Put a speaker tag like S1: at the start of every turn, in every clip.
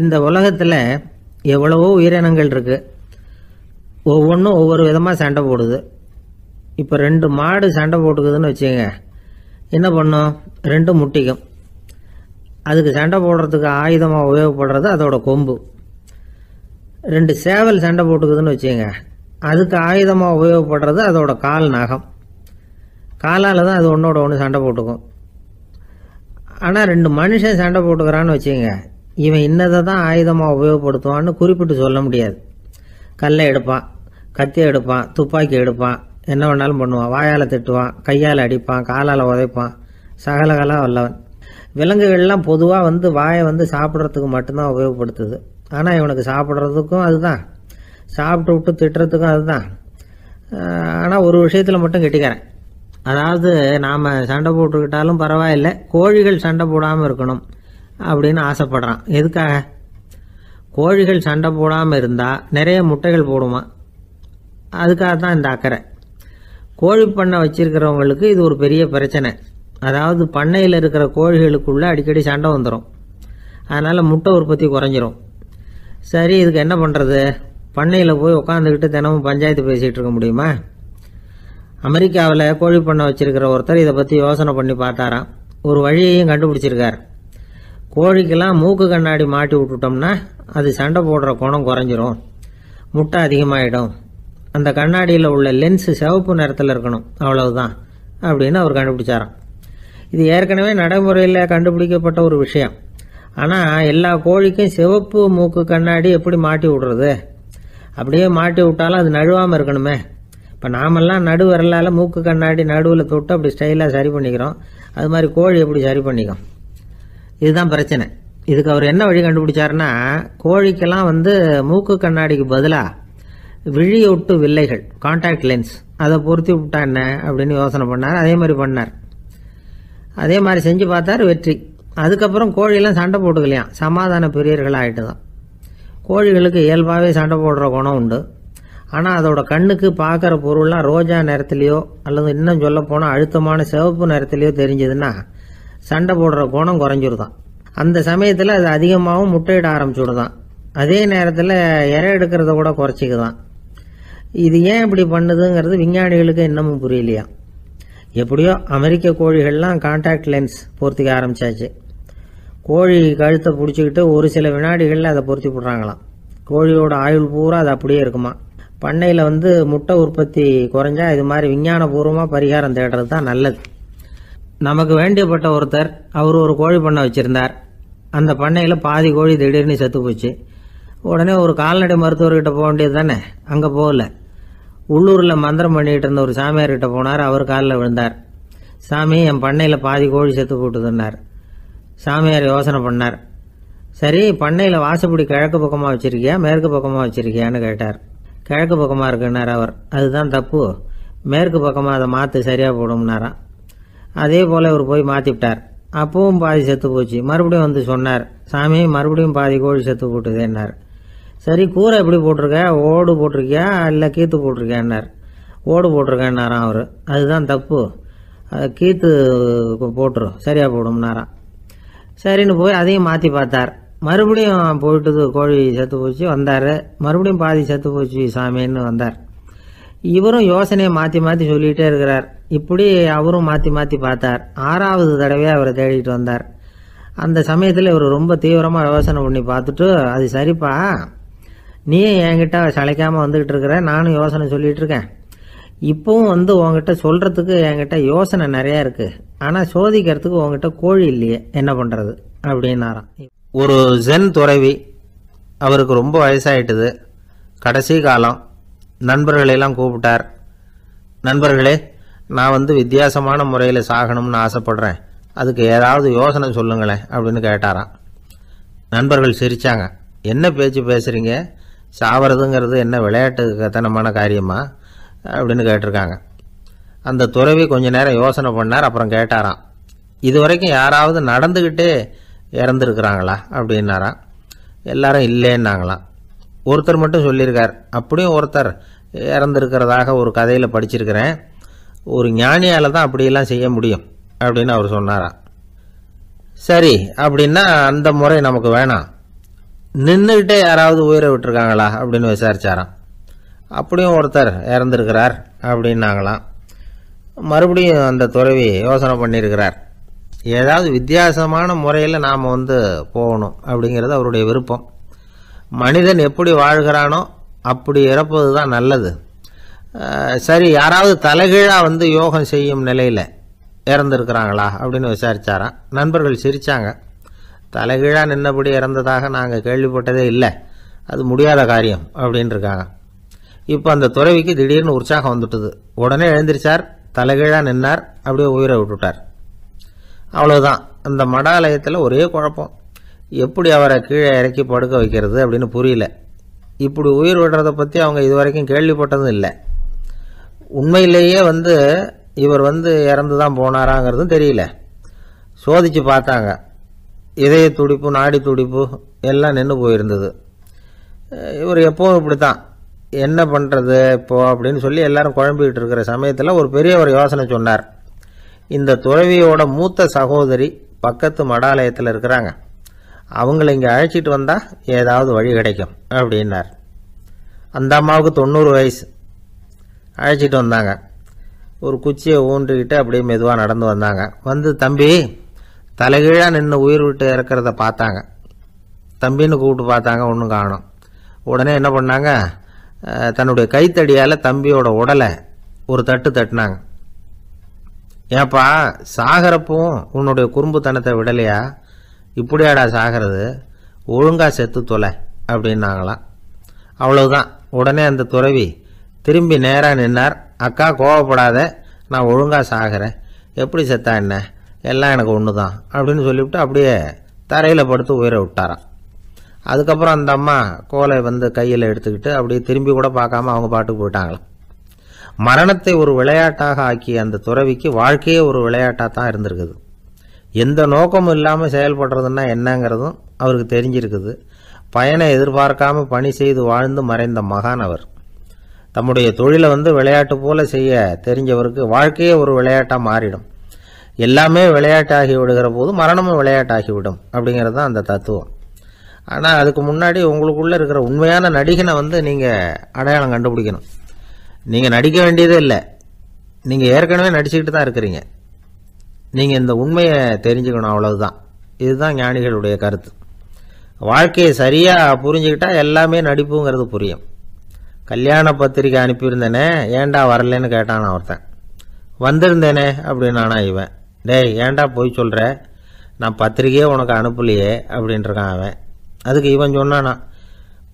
S1: இந்த உலகத்தில் எவ்வளவோ உயிரினங்கள் இருக்குது. ஒவ்வொன்றும் ஒவ்வொரு விதமாக சண்டை போடுது. இப்போ 2 மாடு சண்டை போட்டுக்குதுன்னு வச்சுங்க, என்ன பண்ணும்? 2 முட்டிக்கும். அதுக்கு சண்டை போடுறதுக்கு ஆயுதமாக உபயோகப்படுறது அதோட கொம்பு. 2 சேவல் சண்டை போட்டுக்குதுன்னு வச்சுங்க, அதுக்கு ஆயுதமாக உபயோகப்படுறது அதோட கால் நகம். காலால் தான் அது ஒன்றோட ஒன்று சண்டை போட்டுக்கும். ஆனால் 2 மனுஷன் சண்டை போட்டுக்கிறான்னு வச்சுங்க, இவன் இன்னதை தான் ஆயுதமாக உபயோகப்படுத்துவான்னு குறிப்பிட்டு சொல்ல முடியாது. கல்லை எடுப்பான், கத்தி எடுப்பான், துப்பாக்கி எடுப்பான், என்ன வேணாலும் பண்ணுவான். வாயால் திட்டுவான், கையால் அடிப்பான், காலால் உதைப்பான், சகலகலாக வல்லவன். விலங்குகள்லாம் பொதுவாக வாயை சாப்பிட்றதுக்கு மட்டும்தான் உபயோகப்படுத்துது. ஆனால் இவனுக்கு சாப்பிட்றதுக்கும் அதுதான், சாப்பிட்டு விட்டு திட்டுறதுக்கும் அதுதான். ஆனால் ஒரு விஷயத்தில் மட்டும் கெட்டிக்கிறேன். அதாவது நாம் சண்டை போட்டுக்கிட்டாலும் பரவாயில்லை, கோழிகள் சண்டை போடாமல் இருக்கணும் அப்படின்னு ஆசைப்படுறான். எதுக்காக? கோழிகள் சண்டை போடாமல் இருந்தால் நிறைய முட்டைகள் போடுமா, அதுக்காக தான் இந்த அக்கறை. கோழி பண்ணை வச்சிருக்கிறவங்களுக்கு இது ஒரு பெரிய பிரச்சனை. அதாவது பண்ணையில் இருக்கிற கோழிகளுக்குள்ளே அடிக்கடி சண்டை வந்துடும். அதனால் முட்டை உற்பத்தி குறைஞ்சிரும். சரி, இதுக்கு என்ன பண்ணுறது? பண்ணையில் போய் உட்காந்துக்கிட்டு தினமும் பஞ்சாயத்து பேசிகிட்டு இருக்க முடியுமா? அமெரிக்காவில் கோழி பண்ணை வச்சிருக்கிற ஒருத்தர் இதை பற்றி யோசனை பண்ணி பார்த்தாராம். ஒரு வழியையும் கண்டுபிடிச்சிருக்கார். கோழிக்கெல்லாம் மூக்கு கண்ணாடி மாட்டி விட்டுட்டோம்னா அது சண்டை போடுற குணம் குறைஞ்சிரும், முட்டை அதிகமாகிடும். அந்த கண்ணாடியில் உள்ள லென்ஸு சிவப்பு நிறத்தில் இருக்கணும், அவ்வளவுதான் அப்படின்னு அவர் கண்டுபிடிச்சாராம். இது ஏற்கனவே நடைமுறையில் கண்டுபிடிக்கப்பட்ட ஒரு விஷயம். ஆனால் எல்லா கோழிக்கும் சிவப்பு மூக்கு கண்ணாடி எப்படி மாட்டி விடுறது? அப்படியே மாட்டி விட்டாலும் அது நழுவாமல் இருக்கணுமே. இப்போ நாமெல்லாம் நடு விரலால் மூக்கு கண்ணாடி நடுவில் தொட்டு அப்படி ஸ்டைலாக சரி பண்ணிக்கிறோம். அது மாதிரி கோழி எப்படி சரி பண்ணிக்கும்? இதுதான் பிரச்சனை. இதுக்கு அவர் என்ன வழி கண்டுபிடிச்சாருன்னா, கோழிக்கெல்லாம் மூக்கு கண்ணாடிக்கு பதிலாக விழியொட்டு வில்லைகள், கான்டாக்ட் லென்ஸ், அதை பொருத்தி விட்டா என்ன அப்படின்னு யோசனை பண்ணார். அதே மாதிரி பண்ணார். அதே மாதிரி செஞ்சு பார்த்தார், வெற்றி. அதுக்கப்புறம் கோழியெல்லாம் சண்டை போட்டுக்கலையாம், சமாதான பிரியர்கள் ஆகிட்டு தான். கோழிகளுக்கு இயல்பாகவே சண்டை போடுற குணம் உண்டு. ஆனால் அதோட கண்ணுக்கு பார்க்குற பொருள்லாம் ரோஜா நிறத்துலையோ அல்லது இன்னும் சொல்ல போனால் அழுத்தமான சிவப்பு நிறத்துலையோ தெரிஞ்சதுன்னா சண்டை போடுற குணம் குறைஞ்சிருதான். அந்த சமயத்தில் அது அதிகமாகவும் முட்டையிட ஆரம்பிச்சுடுதான். அதே நேரத்தில் இறை எடுக்கிறத கூட குறைச்சிக்குதான். இது ஏன் இப்படி பண்ணுதுங்கிறது விஞ்ஞானிகளுக்கு இன்னமும் புரியலையா. எப்படியோ அமெரிக்க கோழிகள்லாம் கான்டாக்ட் லென்ஸ் பொருத்திக்க ஆரம்பிச்சாச்சு. கோழி கழுத்தை பிடிச்சிக்கிட்டு ஒரு சில வினாடிகளில் அதை பொருத்தி விட்றாங்களாம். கோழியோட ஆயுள் பூரா அது அப்படியே இருக்குமா. பண்ணையில் முட்டை உற்பத்தி குறைஞ்சா இது மாதிரி விஞ்ஞானபூர்வமாக பரிகாரம் தேடுறது தான் நல்லது. நமக்கு வேண்டியப்பட்ட ஒருத்தர், அவர் ஒரு கோழி பண்ணை வச்சுருந்தார். அந்த பண்ணையில் பாதி கோழி திடீர்னு செத்து போச்சு. உடனே ஒரு கால்நடை மருத்துவர்கிட்ட போக வேண்டியது தானே. அங்கே போகல. உள்ளூரில் மந்திரம் பண்ணிகிட்டு இருந்த ஒரு சாமியார்கிட்ட போனார். அவர் காலில் விழுந்தார். சாமி, என் பண்ணையில் பாதி கோழி செத்து போட்டுதுன்னார். சாமியார் யோசனை பண்ணார். சரி, பண்ணையில் வாசப்படி கிழக்கு பக்கமாக வச்சுருக்கியா மேற்கு பக்கமாக வச்சுருக்கியான்னு கேட்டார். கிழக்கு பக்கமாக இருக்குன்னார் அவர். அதுதான் தப்பு, மேற்கு பக்கமாக அதை மாற்று, சரியாக போடும்னாராம். அதே போல் அவர் போய் மாற்றிவிட்டார். அப்பவும் பாதி செத்து போச்சு. மறுபடியும் சொன்னார், சாமி மறுபடியும் பாதி கோழி செத்து போட்டுதேன்னார். சரி, கூரை எப்படி போட்டிருக்க? ஓடு போட்டிருக்கியா இல்லை கீத்து போட்டிருக்கியான்னார். ஓடு போட்டிருக்கேன்னாராம் அவர். அதுதான் தப்பு, கீத்து போட்டுரும், சரியாக போடும்னாராம். சரின்னு போய் அதையும் மாற்றி பார்த்தார். மறுபடியும் போயிட்டுது, கோழி செத்து போச்சு. வந்தார். மறுபடியும் பாதி செத்து போச்சு சாமின்னு வந்தார். இவரும் யோசனையை மாற்றி மாற்றி சொல்லிகிட்டே இருக்கிறார். இப்படி அவரும் மாற்றி மாற்றி பார்த்தார். 6வது தடவையாக அவரை தேடிட்டு வந்தார். அந்த சமயத்தில் இவர் ரொம்ப தீவிரமாக யோசனை பண்ணி பார்த்துட்டு, அது சரிப்பா, நீயும் என்கிட்ட சளைக்காமல் வந்துக்கிட்டு இருக்கிற, நானும் யோசனை சொல்லிகிட்டு இருக்கேன். இப்போவும் உங்ககிட்ட சொல்கிறதுக்கு என்கிட்ட யோசனை நிறையா இருக்குது. ஆனால் சோதிக்கிறதுக்கு உங்ககிட்ட கோழி இல்லையே, என்ன பண்ணுறது அப்படின்னாராம். ஒரு ஜென் துறவி, அவருக்கு ரொம்ப வயசாயிட்டுது, கடைசி காலம். நண்பர்களெல்லாம் கூப்பிட்டார். நண்பர்களே, நான் வித்தியாசமான முறையில் சாகணும்னு ஆசைப்படுறேன், அதுக்கு ஏதாவது யோசனை சொல்லுங்களேன் அப்படின்னு கேட்டாராம். நண்பர்கள் சிரித்தாங்க. என்ன பேச்சு பேசுகிறீங்க? சாவறதுங்கிறது என்ன விளையாட்டு கத்தனமான காரியமா அப்படின்னு கேட்டிருக்காங்க. அந்த துறவி கொஞ்ச நேரம் யோசனை பண்ணார். அப்புறம் கேட்டாராம், இது வரைக்கும் யாராவது நடந்துக்கிட்டே இறந்துருக்குறாங்களா அப்படின்னாராம். எல்லாரும் இல்லைன்னாங்களாம். ஒருத்தர் மட்டும் சொல்லியிருக்கார். அப்படியும் ஒருத்தர் இறந்துருக்கிறதாக ஒரு கதையில் படிச்சிருக்கிறேன். ஒரு ஞானியால் தான் அப்படியெல்லாம் செய்ய முடியும் அப்படின்னு அவர் சொன்னாராம். சரி, அப்படின்னா அந்த முறை நமக்கு வேணாம். நின்றுக்கிட்டே யாராவது உயிரை விட்டுருக்காங்களா அப்படின்னு விசாரிச்சாராம். அப்படியும் ஒருத்தர் இறந்துருக்கிறார் அப்படின்னாங்களாம். மறுபடியும் அந்த துறவி யோசனை பண்ணியிருக்கிறார். ஏதாவது வித்தியாசமான முறையில் நாம் போகணும் அப்படிங்கிறது அவருடைய விருப்பம். மனிதன் எப்படி வாழ்கிறானோ அப்படி இறப்பது தான் நல்லது. சரி, யாராவது தலைகீழாக யோகம் செய்யும் நிலையில் இறந்துருக்கிறாங்களா அப்படின்னு விசாரிச்சாராம். நண்பர்கள் சிரித்தாங்க. தலைகீழாக நின்னபடி இறந்ததாக நாங்கள் கேள்விப்பட்டதே இல்லை, அது முடியாத காரியம் அப்படின்னு இருக்காங்க. இப்போ அந்த துறவிக்கு திடீர்னு உற்சாகம் வந்துட்டுது. உடனே எழுந்திரிச்சார், தலைகீழாக நின்னார், அப்படியே உயிரை விட்டுட்டார். அவ்வளோதான். அந்த மடாலயத்தில் ஒரே குழப்பம். எப்படி அவரை கீழே இறக்கி படுக்க வைக்கிறது அப்படின்னு புரியல. இப்படி உயிர் விடுறதை பற்றி அவங்க இதுவரைக்கும் கேள்விப்பட்டதும் இல்லை. உண்மையிலேயே இவர் இறந்து தான் போனாராங்கிறதும் தெரியல. சோதித்து பார்த்தாங்க. இதய துடிப்பு, நாடி துடிப்பு எல்லாம் நின்று போயிருந்தது. இவர் எப்போவும் இப்படி தான், என்ன பண்ணுறது இப்போது அப்படின்னு சொல்லி எல்லாரும் குழம்பிக்கிட்டு இருக்கிற சமயத்தில் ஒரு பெரியவர் யோசனை சொன்னார். இந்த துறவியோட மூத்த சகோதரி பக்கத்து மடாலயத்தில் இருக்கிறாங்க, அவங்கள இங்கே அழைச்சிட்டு வந்தால் ஏதாவது வழி கிடைக்கும் அப்படின்னார். அந்த அம்மாவுக்கு 90 வயசு. அழைச்சிட்டு வந்தாங்க. ஒரு குச்சியை ஊன்றிக்கிட்டு அப்படியே மெதுவாக நடந்து வந்தாங்க. தம்பி, தலைகீழாக நின்று உயிர் விட்டு இறக்கிறத பார்த்தாங்க. தம்பின்னு கூப்பிட்டு பார்த்தாங்க, ஒன்றும் காணோம். உடனே என்ன பண்ணாங்க, தன்னுடைய கைத்தடியால் தம்பியோட உடலை ஒரு தட்டு தட்டினாங்க. ஏப்பா, சாகிறப்பவும் உன்னுடைய குறும்புத்தனத்தை விடலையா? இப்படியாடா சாகிறது, ஒழுங்கா செத்து தொலை அப்படின்னாங்களாம். அவ்வளவுதான். உடனே அந்த துறவி திரும்பி நேராக நின்னார். அக்கா, கோவப்படாத, நான் ஒழுங்காக சாகிறேன், எப்படி செத்தா என்ன, எல்லாம் எனக்கு ஒன்று தான் அப்படின்னு சொல்லிவிட்டு அப்படியே தரையில் படுத்து உயிரை விட்டாராம். அதுக்கப்புறம் அந்த அம்மா கோலை கையில் எடுத்துக்கிட்டு அப்படியே திரும்பி கூட பார்க்காம அவங்க பாட்டுக்கு போயிட்டாங்களாம். மரணத்தை ஒரு விளையாட்டாக ஆக்கிய அந்த துறவிக்கு வாழ்க்கையே ஒரு விளையாட்டாக தான் இருந்திருக்குது. எந்த நோக்கமும் இல்லாமல் செயல்படுறதுன்னா என்னங்கிறதும் அவருக்கு தெரிஞ்சிருக்குது. பயனை எதிர்பார்க்காம பணி செய்து வாழ்ந்து மறைந்த மகான் அவர். தம்முடைய தொழிலை விளையாட்டு போல செய்ய தெரிஞ்சவருக்கு வாழ்க்கையே ஒரு விளையாட்டாக மாறிடும். எல்லாமே விளையாட்டாகி விடுகிற போது மரணமும் விளையாட்டாகிவிடும் அப்படிங்கிறது தான் அந்த தத்துவம். ஆனால் அதுக்கு முன்னாடி உங்களுக்குள்ளே இருக்கிற உண்மையான நடிகனை நீங்கள் அடையாளம் கண்டுபிடிக்கணும். நீங்கள் நடிக்க வேண்டியதே இல்லை, நீங்கள் ஏற்கனவே நடிச்சுக்கிட்டு தான் இருக்கிறீங்க. நீங்கள் இந்த உண்மையை தெரிஞ்சுக்கணும், அவ்வளவுதான். இதுதான் ஞானிகளுடைய கருத்து. வாழ்க்கையை சரியாக புரிஞ்சுக்கிட்டா எல்லாமே நடிப்புங்கிறது புரியும். கல்யாண பத்திரிக்கை அனுப்பியிருந்தேனே, ஏண்டா வரலன்னு கேட்டான் ஒருத்தன். வந்திருந்தேனே அப்படின்னானா இவன். டேய், ஏண்டா போய் சொல்கிற, நான் பத்திரிக்கையே உனக்கு அனுப்பலையே அப்படின்ட்டுருக்கான் அவன். அதுக்கு இவன் சொன்னானா,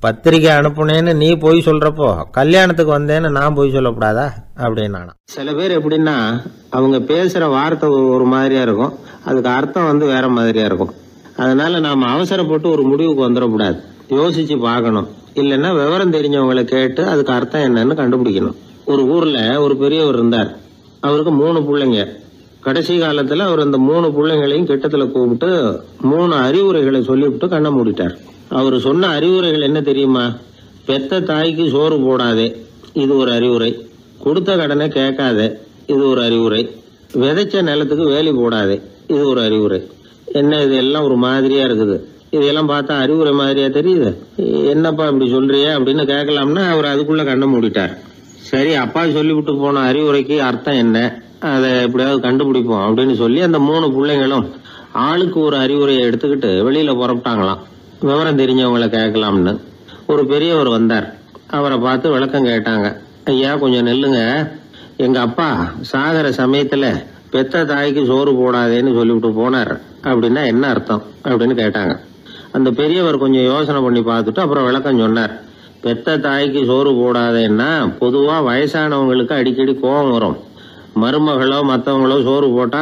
S1: பத்திரிக்கை அனுப்புனேன்னு நீ போய் சொல்கிறப்போ கல்யாணத்துக்கு வந்தேன்னு நான் போய் சொல்லக்கூடாதா அப்படின்னானா. சில பேர் எப்படின்னா, அவங்க பேசுகிற வார்த்தை ஒரு மாதிரியா இருக்கும், அதுக்கு அர்த்தம் வேற மாதிரியா இருக்கும். அதனால நாம் அவசரப்பட்டு ஒரு முடிவுக்கு வந்துடக்கூடாது, யோசிச்சு பார்க்கணும். இல்லைன்னா விவரம் தெரிஞ்சவங்களை கேட்டு அதுக்கு அர்த்தம் என்னன்னு கண்டுபிடிக்கணும். ஒரு ஊர்ல ஒரு பெரியவர் இருந்தார். அவருக்கு 3 பிள்ளைங்க. கடைசி காலத்துல அவர் அந்த 3 பிள்ளைங்களையும் கிட்டத்துல கூப்பிட்டு 3 அறிவுரைகளை சொல்லிவிட்டு கண்ணை மூடிட்டார். அவர் சொன்ன அறிவுரைகள் என்ன தெரியுமா? பெத்த தாய்க்கு சோறு போடாதே, இது ஒரு அறிவுரை. கொடுத்த கடனை கேட்காதே, இது ஒரு அறிவுரை. விதைச்ச நிலத்துக்கு வேலி போடாதே, இது ஒரு அறிவுரை. என்ன இது எல்லாம் ஒரு மாதிரியா இருக்குது, இதெல்லாம் பார்த்தா அறிவுரை மாதிரியா தெரியுது, என்னப்பா இப்படி சொல்றிய அப்படின்னு கேட்கலாம்னா அவர் அதுக்குள்ள கண்ணை மூடிட்டார். சரி, அப்பா சொல்லிவிட்டு போன அறிவுரைக்கு அர்த்தம் என்ன, அதை எப்படியாவது கண்டுபிடிப்போம் அப்படின்னு சொல்லி அந்த 3 பிள்ளைங்களும் ஆளுக்கு ஒரு அறிவுரையை எடுத்துக்கிட்டு வெளியில புறப்பட்டாங்களாம், விவரம் தெரிஞ்சவங்களை கேட்கலாம்னு. ஒரு பெரியவர் வந்தார். அவரை பார்த்து விளக்கம் கேட்டாங்க. ஐயா, கொஞ்சம் நெல்லுங்க, எங்க அப்பா சாகர சமயத்துல பெத்த தாய்க்கு சோறு போடாதேன்னு சொல்லிவிட்டு போனார், அப்படின்னா என்ன அர்த்தம் அப்படின்னு கேட்டாங்க. அந்த பெரியவர் கொஞ்சம் யோசனை பண்ணி பார்த்துட்டு அப்புறம் விளக்கம் சொன்னார். பெத்த தாய்க்கு சோறு போடாதேன்னா பொதுவா வயசானவங்களுக்கு அடிக்கடி கோபம் வரும். மருமகளோ மற்றவங்களோ சோறு போட்டா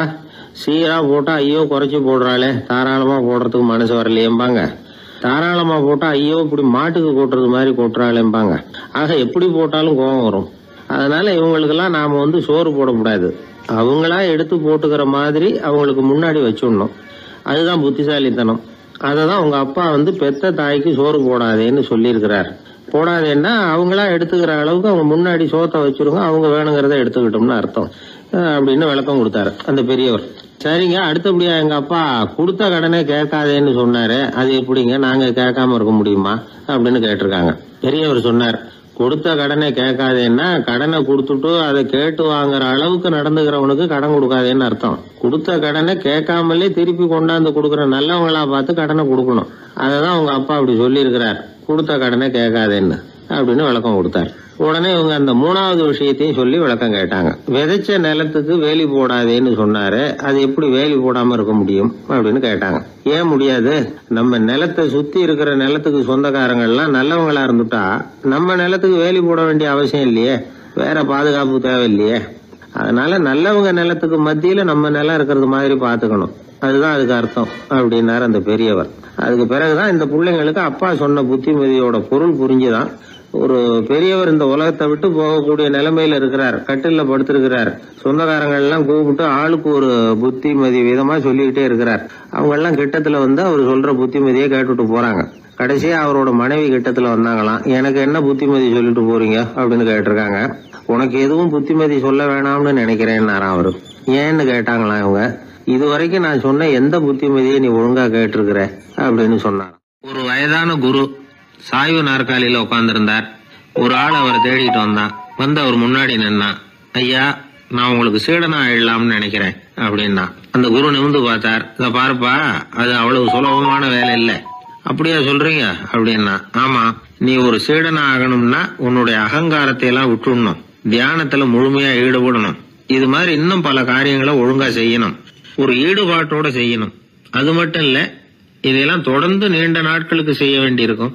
S1: சீரா போட்டா ஐயோ குறைச்சி போடுறாளே, தாராளமா போடுறதுக்கு மனசு வரலையேம்பாங்க. தாராளமா போட்டா ஐயோ இப்படி மாட்டுக்கு கொட்டுறது மாதிரி கொட்டுறாளேம்பாங்க. ஆக எப்படி போட்டாலும் கோபம் வரும். அதனால இவங்களுக்கெல்லாம் நாம சோறு போடக்கூடாது, அவங்களா எடுத்து போட்டுக்கிற மாதிரி அவங்களுக்கு முன்னாடி வச்சுடணும். அதுதான் புத்திசாலித்தனம். அததான் உங்க அப்பா பெத்த தாய்க்கு சோறு போடாதேன்னு சொல்லியிருக்கிறார். போடாதேன்னா அவங்களா எடுத்துக்கிற அளவுக்கு அவங்க முன்னாடி சோத்தை வச்சிருங்க, அவங்க வேணுங்கிறத எடுத்துக்கிட்டோம்னு அர்த்தம்.
S2: அப்படின்னு விளக்கம் கொடுத்தாரு அந்த பெரியவர். சரிங்க, அடுத்தபடியா எங்க அப்பா கொடுத்த கடனே கேட்காதேன்னு சொன்னாரு, அது எப்படிங்க நாங்க கேட்காம இருக்க முடியுமா அப்படின்னு கேட்டிருக்காங்க. பெரியவர் சொன்னார், கொடுத்த கடனை கேட்காதேன்னா கடனை கொடுத்துட்டு அதை கேட்டு வாங்குற அளவுக்கு நடந்துக்கிறவனுக்கு கடன் கொடுக்காதேன்னு அர்த்தம். கொடுத்த கடனை கேட்காமலே திருப்பி கொண்டாந்து கொடுக்குற நல்லவங்களா பார்த்து கடனை கொடுக்கணும். அததான் உங்க அப்பா அப்படி சொல்லி இருக்கிறார், கொடுத்த கடனை கேட்காதேன்னு அப்படின்னு விளக்கம் கொடுத்தார். உடனே இவங்க அந்த மூணாவது விஷயத்தையும் சொல்லி விளக்கம் கேட்டாங்க. விதைச்ச நிலத்துக்கு வேலி போடாதேன்னு சொன்னாரு, அது எப்படி வேலி போடாம இருக்க முடியும் அப்படின்னு கேட்டாங்க. ஏன் முடியாது? நம்ம நிலத்தை சுத்தி இருக்கிற நிலத்துக்கு சொந்தக்காரங்கள்லாம் நல்லவங்களா இருந்துட்டா நம்ம நிலத்துக்கு வேலி போட வேண்டிய அவசியம் இல்லையே, வேற பாதுகாப்பு தேவையில்லையே. அதனால நல்லவங்க நிலத்துக்கு மத்தியில நம்ம நிலம் இருக்கிறது மாதிரி பாத்துக்கணும், அதுதான் அதுக்கு அர்த்தம் அப்படின்னாரு அந்த பெரியவர். அதுக்கு பிறகுதான் இந்த பிள்ளைங்களுக்கு அப்பா சொன்ன புத்திமதியோட பொருள் புரிஞ்சுதான் ஒரு பெரியவர் இந்த உலகத்தை விட்டு போகக்கூடிய நிலைமையில இருக்கிறார், கட்டில படுத்திருக்கிறார். சொந்தக்காரங்கள் எல்லாம் கூப்பிட்டு ஆளுக்கு ஒரு புத்திமதி விதமா சொல்லிக்கிட்டே இருக்கிறார். அவங்க எல்லாம் கிட்டத்துல வந்து அவர் சொல்ற புத்திமதியை கேட்டுட்டு போறாங்க. கடைசியா அவரோட மனைவி கிட்டத்துல வந்தாங்களாம். எனக்கு என்ன புத்திமதி சொல்லிட்டு போறீங்க அப்படின்னு கேட்டிருக்காங்க. உனக்கு எதுவும் புத்திமதி சொல்ல வேணாம்னு நினைக்கிறேன்னாராம் அவரு. ஏன்னு கேட்டாங்களாம் இவங்க. இது வரைக்கும் நான் சொன்ன எந்த புத்திமதியை நீ ஒழுங்கா கேட்டிருக்கிற அப்படின்னு சொன்னாராம். ஒரு வயதான குரு சாய்வு நாற்காலியில உட்கார்ந்திருந்தார். ஒரு ஆள் அவரை தேடிட்டு வந்தான். வந்து அவர் முன்னாடி நின்னான். ஐயா, நான் உங்களுக்கு சீடனா ஆயிடலாம்னு நினைக்கிறேன் அப்படின்னா. அந்த குரு நிமிந்து பார்த்தார். இத பாருப்பா, அது அவ்வளவு சுலபமான வேலை இல்ல. அப்படியா சொல்றீங்க அப்படின்னா. ஆமா, நீ ஒரு சீடனா ஆகணும்னா உன்னுடைய அகங்காரத்தை எல்லாம் விட்டுடணும், தியானத்துல முழுமையா ஈடுபடணும், இது மாதிரி இன்னும் பல காரியங்களை ஒழுங்கா செய்யணும், ஒரு ஈடுபாட்டோட செய்யணும். அது மட்டும் இல்ல, இதெல்லாம் தொடர்ந்து நீண்ட நாட்களுக்கு செய்ய வேண்டி இருக்கும்.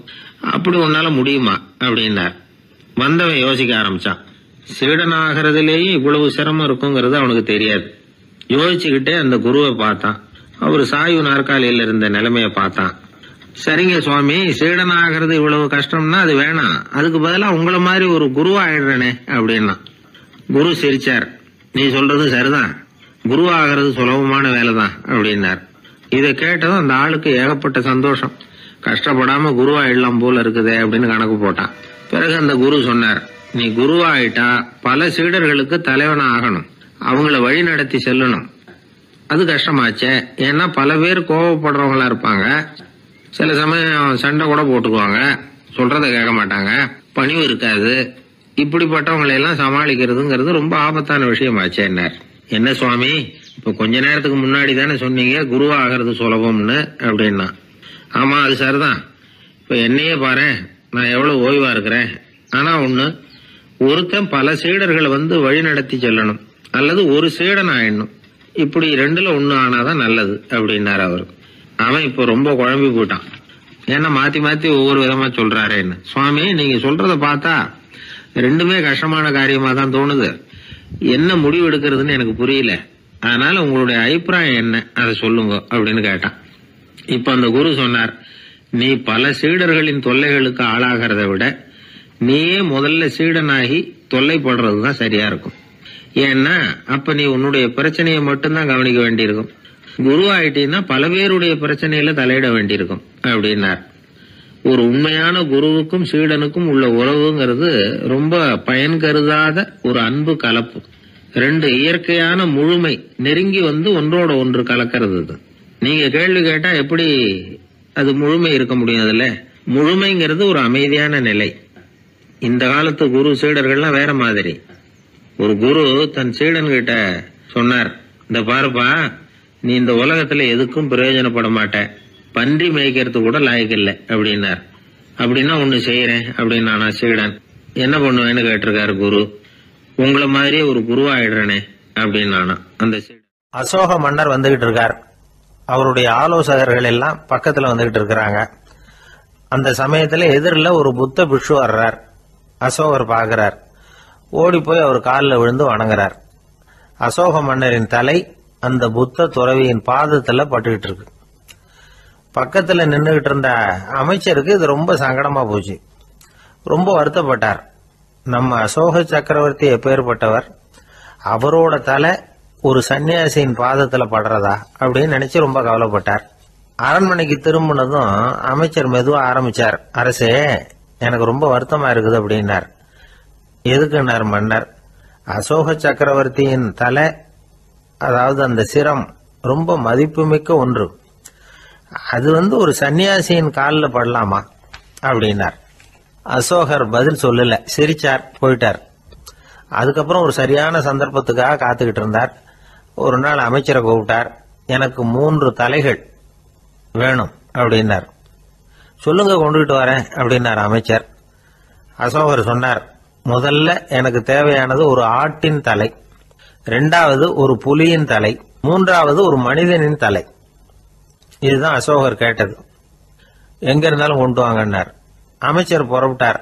S2: அப்படி உன்னால முடியுமா அப்படின்னார். வந்தவன் யோசிக்க ஆரம்பிச்சான். சீடனாகிறதுலேயே இவ்வளவு சிரமம் இருக்குங்கிறது அவனுக்கு தெரியாது. யோசிச்சுக்கிட்டே அந்த குருவை பார்த்தான். அவரு சாய்வு நாற்காலியில இருந்த நிலைமைய பார்த்தான். சரிங்க சுவாமி, சீடனாகிறது இவ்வளவு கஷ்டம்னா அது வேணாம், அதுக்கு பதிலா உங்களை மாதிரி ஒரு குருவா ஆயிடுறேனே அப்படின்னா. குரு சிரிச்சார். நீ சொல்றது சரிதான், குருவாகிறது சுலபமான வேலைதான் அப்படின்னார். இதை கேட்டதும் அந்த ஆளுக்கு ஏகப்பட்ட சந்தோஷம். கஷ்டப்படாம குருவாயிடலாம் போல இருக்குதே அப்படின்னு கணக்கு போட்டான். பிறகு அந்த குரு சொன்னார், நீ குருவாயிட்டா பல சீடர்களுக்கு தலைவனா ஆகணும், அவங்கள வழி நடத்தி செல்லணும். அது கஷ்டமாச்சே. ஏன்னா பல பேர் கோவப்படுறவங்களா இருப்பாங்க, சில சமயம் சண்டை கூட போட்டுக்குவாங்க, சொல்றத கேட்க மாட்டாங்க, பணிவு இருக்காது. இப்படிப்பட்டவங்களை எல்லாம் சமாளிக்கிறதுங்கிறது ரொம்ப ஆபத்தான விஷயமாச்சேன்னார். என்ன சுவாமி, இப்ப கொஞ்ச நேரத்துக்கு முன்னாடி தானே சொன்னீங்க குருவா ஆகிறது சுலபம்னு அப்படின்னா. ஆமா, அது சரிதான். இப்ப என்னையே பாரு, நான் எவ்வளவு ஓய்வா இருக்கிறேன். ஆனா ஒண்ணு, ஒருத்தன் பல சீடர்களை வந்து வழி நடத்தி செல்லணும், அல்லது ஒரு சீடன் ஆயிடணும். இப்படி ரெண்டுல ஒண்ணு ஆனாதான் நல்லது அப்படின்னாரு அவரு. அவன் இப்ப ரொம்ப குழம்பி போயிட்டான். ஏன்னா மாத்தி மாத்தி ஒவ்வொரு விதமா சொல்றாருன்னு. சுவாமி, நீங்க சொல்றத பார்த்தா ரெண்டுமே கஷ்டமான காரியமா தான் தோணுது. என்ன முடிவு எடுக்கிறதுன்னு எனக்கு புரியல. அதனால உங்களுடைய அபிப்பிராயம் என்ன, அதை சொல்லுங்க அப்படின்னு கேட்டான். இப்ப அந்த குரு சொன்னார், நீ பல சீடர்களின் தொல்லைகளுக்கு ஆளாகிறத விட நீயே முதல்ல சீடனாகி தொல்லைப்படுறதுதான் சரியா இருக்கும். ஏன்னா அப்ப நீ உன்னுடைய பிரச்சனையை மட்டும்தான் கவனிக்க வேண்டியிருக்கும். குரு ஆயிட்டீங்கன்னா பல பேருடைய பிரச்சனையில தலையிட வேண்டியிருக்கும் அப்படின்னார். ஒரு உண்மையான குருவுக்கும் சீடனுக்கும் உள்ள உறவுங்கிறது ரொம்ப பயன் கருதாத ஒரு அன்பு கலப்பு. ரெண்டு இயற்கையான முழுமை நெருங்கி வந்து ஒன்றோட ஒன்று கலக்கிறது. நீங்க கேள்வி கேட்டா எப்படி அது முழுமை இருக்க முடியும்? அதுல முழுமைங்கிறது ஒரு அமைதியான நிலை. இந்த காலத்து குரு சீடர்கள்லாம் வேற மாதிரி. ஒரு குரு தன் சீடன் கிட்ட சொன்னார், இந்த பாருப்பா, நீ இந்த உலகத்துல எதுக்கும் பிரயோஜனப்பட மாட்ட, பன்றி மேய்க்கிறது கூட லாய்க்கில்லை அப்படின்னார். அப்படின்னா ஒண்ணு செய்யறேன் அப்படின்னா சீடன். என்ன பண்ணுவேன்னு கேட்டிருக்காரு குரு. உங்களை மாதிரியே ஒரு குருவாயிடுறனே அப்படின்னா அந்த சீடன்.
S1: அசோக மன்னர் வந்துகிட்டு இருக்கார். அவருடைய ஆலோசகர்கள் எல்லாம் பக்கத்துல வந்துகிட்டு இருக்கிறாங்க. அந்த சமயத்துல எதிரில் ஒரு புத்த பிக்ஷு வர்றார். அசோகர் பாக்குறார். ஓடி போய் அவர் காலில் விழுந்து வணங்குறார். அசோக மன்னரின் தலை அந்த புத்த துறவியின் பாதத்துல பட்டுக்கிட்டு இருக்கு. பக்கத்துல நின்றுகிட்டு இருந்த அமைச்சருக்கு இது ரொம்ப சங்கடமா போச்சு. ரொம்ப வருத்தப்பட்டார். நம்ம அசோக சக்கரவர்த்தி எப்பேற்பட்டவர், அவரோட தலை ஒரு சன்னியாசியின் பாதத்துல படுறதா அப்படின்னு நினைச்சு ரொம்ப கவலைப்பட்டார். அரண்மனைக்கு திரும்பினதும் அமைச்சர் மெதுவா ஆரம்பிச்சார். அரசே, எனக்கு ரொம்ப வருத்தமா இருக்குது அப்படின்னார். எதுக்குன்னார் மன்னர். அசோக சக்கரவர்த்தியின் தலை, அதாவது அந்த சிரம், ரொம்ப மதிப்புமிக்க ஒன்று. அது ஒரு சன்னியாசியின் காலில் படலாமா அப்படின்னார். அசோகர் பதில் சொல்லல, சிரிச்சார், போயிட்டார். அதுக்கப்புறம் ஒரு சரியான சந்தர்ப்பத்துக்காக காத்துக்கிட்டு இருந்தார். ஒரு நாள் அமைச்சரை கூப்பிட்டார். எனக்கு 3 தலைகள் வேணும் அப்படின்னார். சொல்லுங்க, கொண்டுகிட்டு வரேன் அப்படின்னார் அமைச்சர். அசோகர் சொன்னார், முதல்ல எனக்கு தேவையானது ஒரு ஆட்டின் தலை, 2வது ஒரு புலியின் தலை, 3வது ஒரு மனிதனின் தலை. இதுதான் அசோகர் கேட்டது. எங்க இருந்தாலும் கொண்டு வாங்கன்னார். அமைச்சர் புறப்பட்டார்.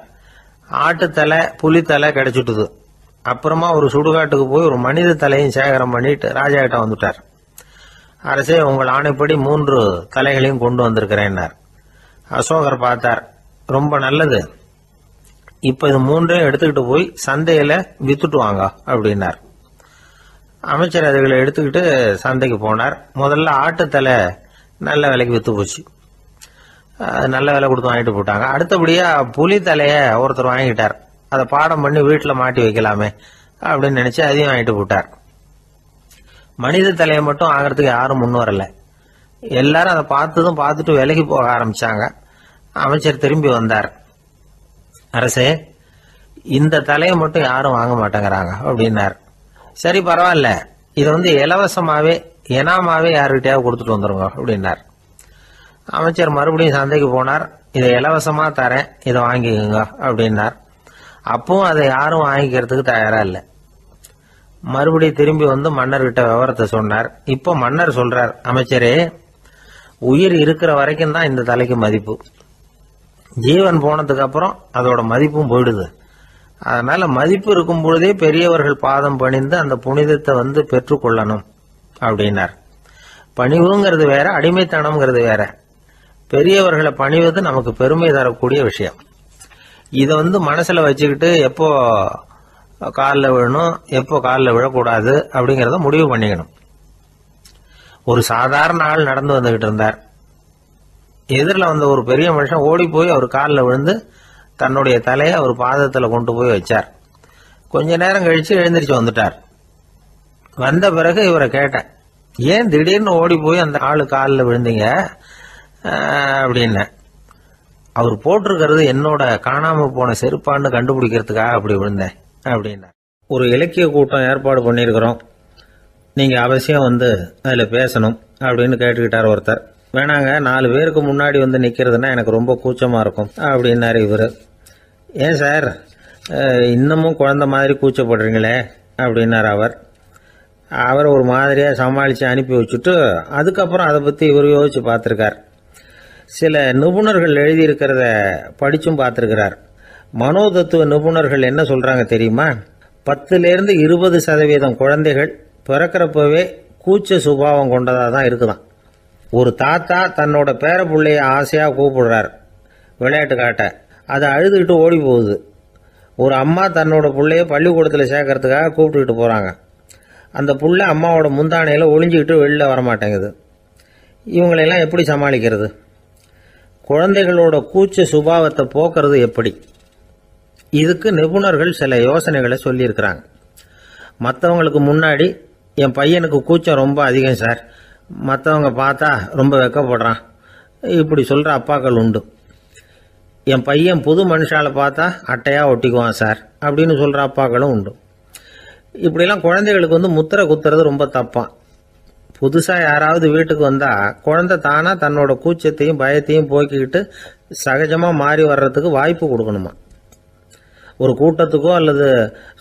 S1: ஆட்டுத்தலை, புலித்தலை கிடைச்சிட்டுது. அப்புறமா ஒரு சுடுகாட்டுக்கு போய் ஒரு மனித தலையும் சேகரம் பண்ணிட்டு ராஜா கிட்ட வந்துட்டார். அரசே, உங்கள் ஆணைப்படி 3 தலைகளையும் கொண்டு வந்திருக்கிறேன்னார். அசோகர் பார்த்தார். ரொம்ப நல்லது, இப்ப இது 3ஐயும் எடுத்துக்கிட்டு போய் சந்தையில வித்துட்டு வாங்க அப்படின்னார். அமைச்சர் அதுகளை எடுத்துக்கிட்டு சந்தைக்கு போனார். முதல்ல ஆட்டுத்தலை நல்ல விலைக்கு வித்து போச்சு. நல்ல விலை கொடுத்து வாங்கிட்டு போட்டாங்க. அடுத்தபடியா புலி தலைய ஒருத்தர் வாங்கிட்டார். அதை பாடம் பண்ணி வீட்டில் மாட்டி வைக்கலாமே அப்படின்னு நினைச்சு அதையும் வாங்கிட்டு போட்டார். மனித தலையை மட்டும் வாங்கறதுக்கு யாரும் முன் வரல. எல்லாரும் அதை பார்த்துட்டு விலைக்கு போக ஆரம்பிச்சாங்க. அமைச்சர் திரும்பி வந்தார். அரசே, இந்த தலையை மட்டும் யாரும் வாங்க மாட்டேங்கிறாங்க அப்படின்னார். சரி, பரவாயில்ல, இதை இலவசமாவே எனாமாவே யாருக்கிட்டையாவது கொடுத்துட்டு வந்துருங்க அப்படின்னார். அமைச்சர் மறுபடியும் சந்தைக்கு போனார். இதை இலவசமா தரேன், இதை வாங்கிக்கோங்க அப்படின்னார். அப்பவும் அதை யாரும் வாங்கிக்கிறதுக்கு தயாரா இல்லை. மறுபடியும் திரும்பி மன்னர்கிட்ட விவரத்தை சொன்னார். இப்போ மன்னர் சொல்றார், அமைச்சரே, உயிர் இருக்கிற வரைக்கும் தான் இந்த தலைக்கு மதிப்பு. ஜீவன் போனதுக்கு அப்புறம் அதோட மதிப்பும் போயிடுது. அதனால மதிப்பு இருக்கும் பொழுதே பெரியவர்கள் பாதம் பணிந்து அந்த புனிதத்தை பெற்றுக்கொள்ளணும் அப்படின்னார். பணிவுங்கிறது வேற, அடிமைத்தனம்ங்கிறது வேற. பெரியவர்களை பணிவது நமக்கு பெருமை தரக்கூடிய விஷயம். இதை மனசுல வச்சுக்கிட்டு எப்போ காலில் விழணும், எப்போ காலில் விழக்கூடாது அப்படிங்கறத முடிவு பண்ணிக்கணும். ஒரு சாதாரண ஆள் நடந்து வந்துகிட்டு இருந்தார். எதிரில் வந்த ஒரு பெரிய மனுஷன் ஓடி போய் அவர் காலில் விழுந்து தன்னுடைய தலையை அவர் பாதத்தில் கொண்டு போய் வச்சார். கொஞ்ச நேரம் கழிச்சு எழுந்திரிச்சு வந்துட்டார். வந்த பிறகு இவரை கேட்டேன், ஏன் திடீர்னு ஓடி போய் அந்த ஆளு காலில் விழுந்தீங்க அப்படின்னு. அவர் போட்டிருக்கிறது என்னோட காணாம போன செருப்பான்னு கண்டுபிடிக்கிறதுக்காக அப்படி விழுந்தேன் அப்படின்னா. ஒரு இலக்கிய கூட்டம் ஏற்பாடு பண்ணியிருக்கிறோம், நீங்க அவசியம் அதுல பேசணும் அப்படின்னு கேட்டுக்கிட்டார் ஒருத்தர். வேணாங்க, 4 பேருக்கு முன்னாடி நிக்கிறதுனா எனக்கு ரொம்ப கூச்சமா இருக்கும் அப்படின்னாரு இவரு. ஏன் சார், இன்னமும் குழந்தை மாதிரி கூச்சப்படுறீங்களே அப்படின்னார் அவர் ஒரு மாதிரியா சமாளிச்சு அனுப்பி வச்சுட்டு அதுக்கப்புறம் அதை பத்தி இவர் யோசிச்சு பார்த்திருக்கார். சில நிபுணர்கள் எழுதியிருக்கிறத படிச்சும் பார்த்திருக்கிறார். மனோதத்துவ நிபுணர்கள் என்ன சொல்றாங்க தெரியுமா? 10லேருந்து 20% குழந்தைகள் பிறக்கிறப்பவே கூச்ச சுபாவம் கொண்டதா தான் இருக்குதான். ஒரு தாத்தா தன்னோட பேர பிள்ளைய ஆசையா கூப்பிடுறார் விளையாட்டு காட்ட, அதை அழுதுகிட்டு ஓடி போகுது. ஒரு அம்மா தன்னோட பிள்ளைய பள்ளிக்கூடத்தில் சேர்க்கறதுக்காக கூப்பிட்டுக்கிட்டு போறாங்க. அந்த புள்ள அம்மாவோட முந்தானையில ஒளிஞ்சுக்கிட்டு வெளில வரமாட்டேங்குது. இவங்களெல்லாம் எப்படி சமாளிக்கிறது? குழந்தைகளோட கூச்ச சுபாவத்தை போக்குறது எப்படி? இதுக்கு நிபுணர்கள் சில யோசனைகளை சொல்லியிருக்கிறாங்க. மற்றவங்களுக்கு முன்னாடி என் பையனுக்கு கூச்சம் ரொம்ப அதிகம் சார், மற்றவங்க பார்த்தா ரொம்ப வெக்கப்படுறான், இப்படி சொல்ற அப்பாக்கள் உண்டு. என் பையன் புது மனுஷால பார்த்தா அட்டையா ஒட்டிக்குவான் சார் அப்படின்னு சொல்ற அப்பாக்களும் உண்டு. இப்படிலாம் குழந்தைகளுக்கு முத்திரை குத்துறது ரொம்ப தப்பான். புதுசா யாராவது வீட்டுக்கு வந்தா குழந்தை தானா தன்னோட கூச்சத்தையும் பயத்தையும் போக்கிக்கிட்டு சகஜமா மாறி வர்றதுக்கு வாய்ப்பு கொடுக்கணுமா. ஒரு கூட்டத்துக்கோ அல்லது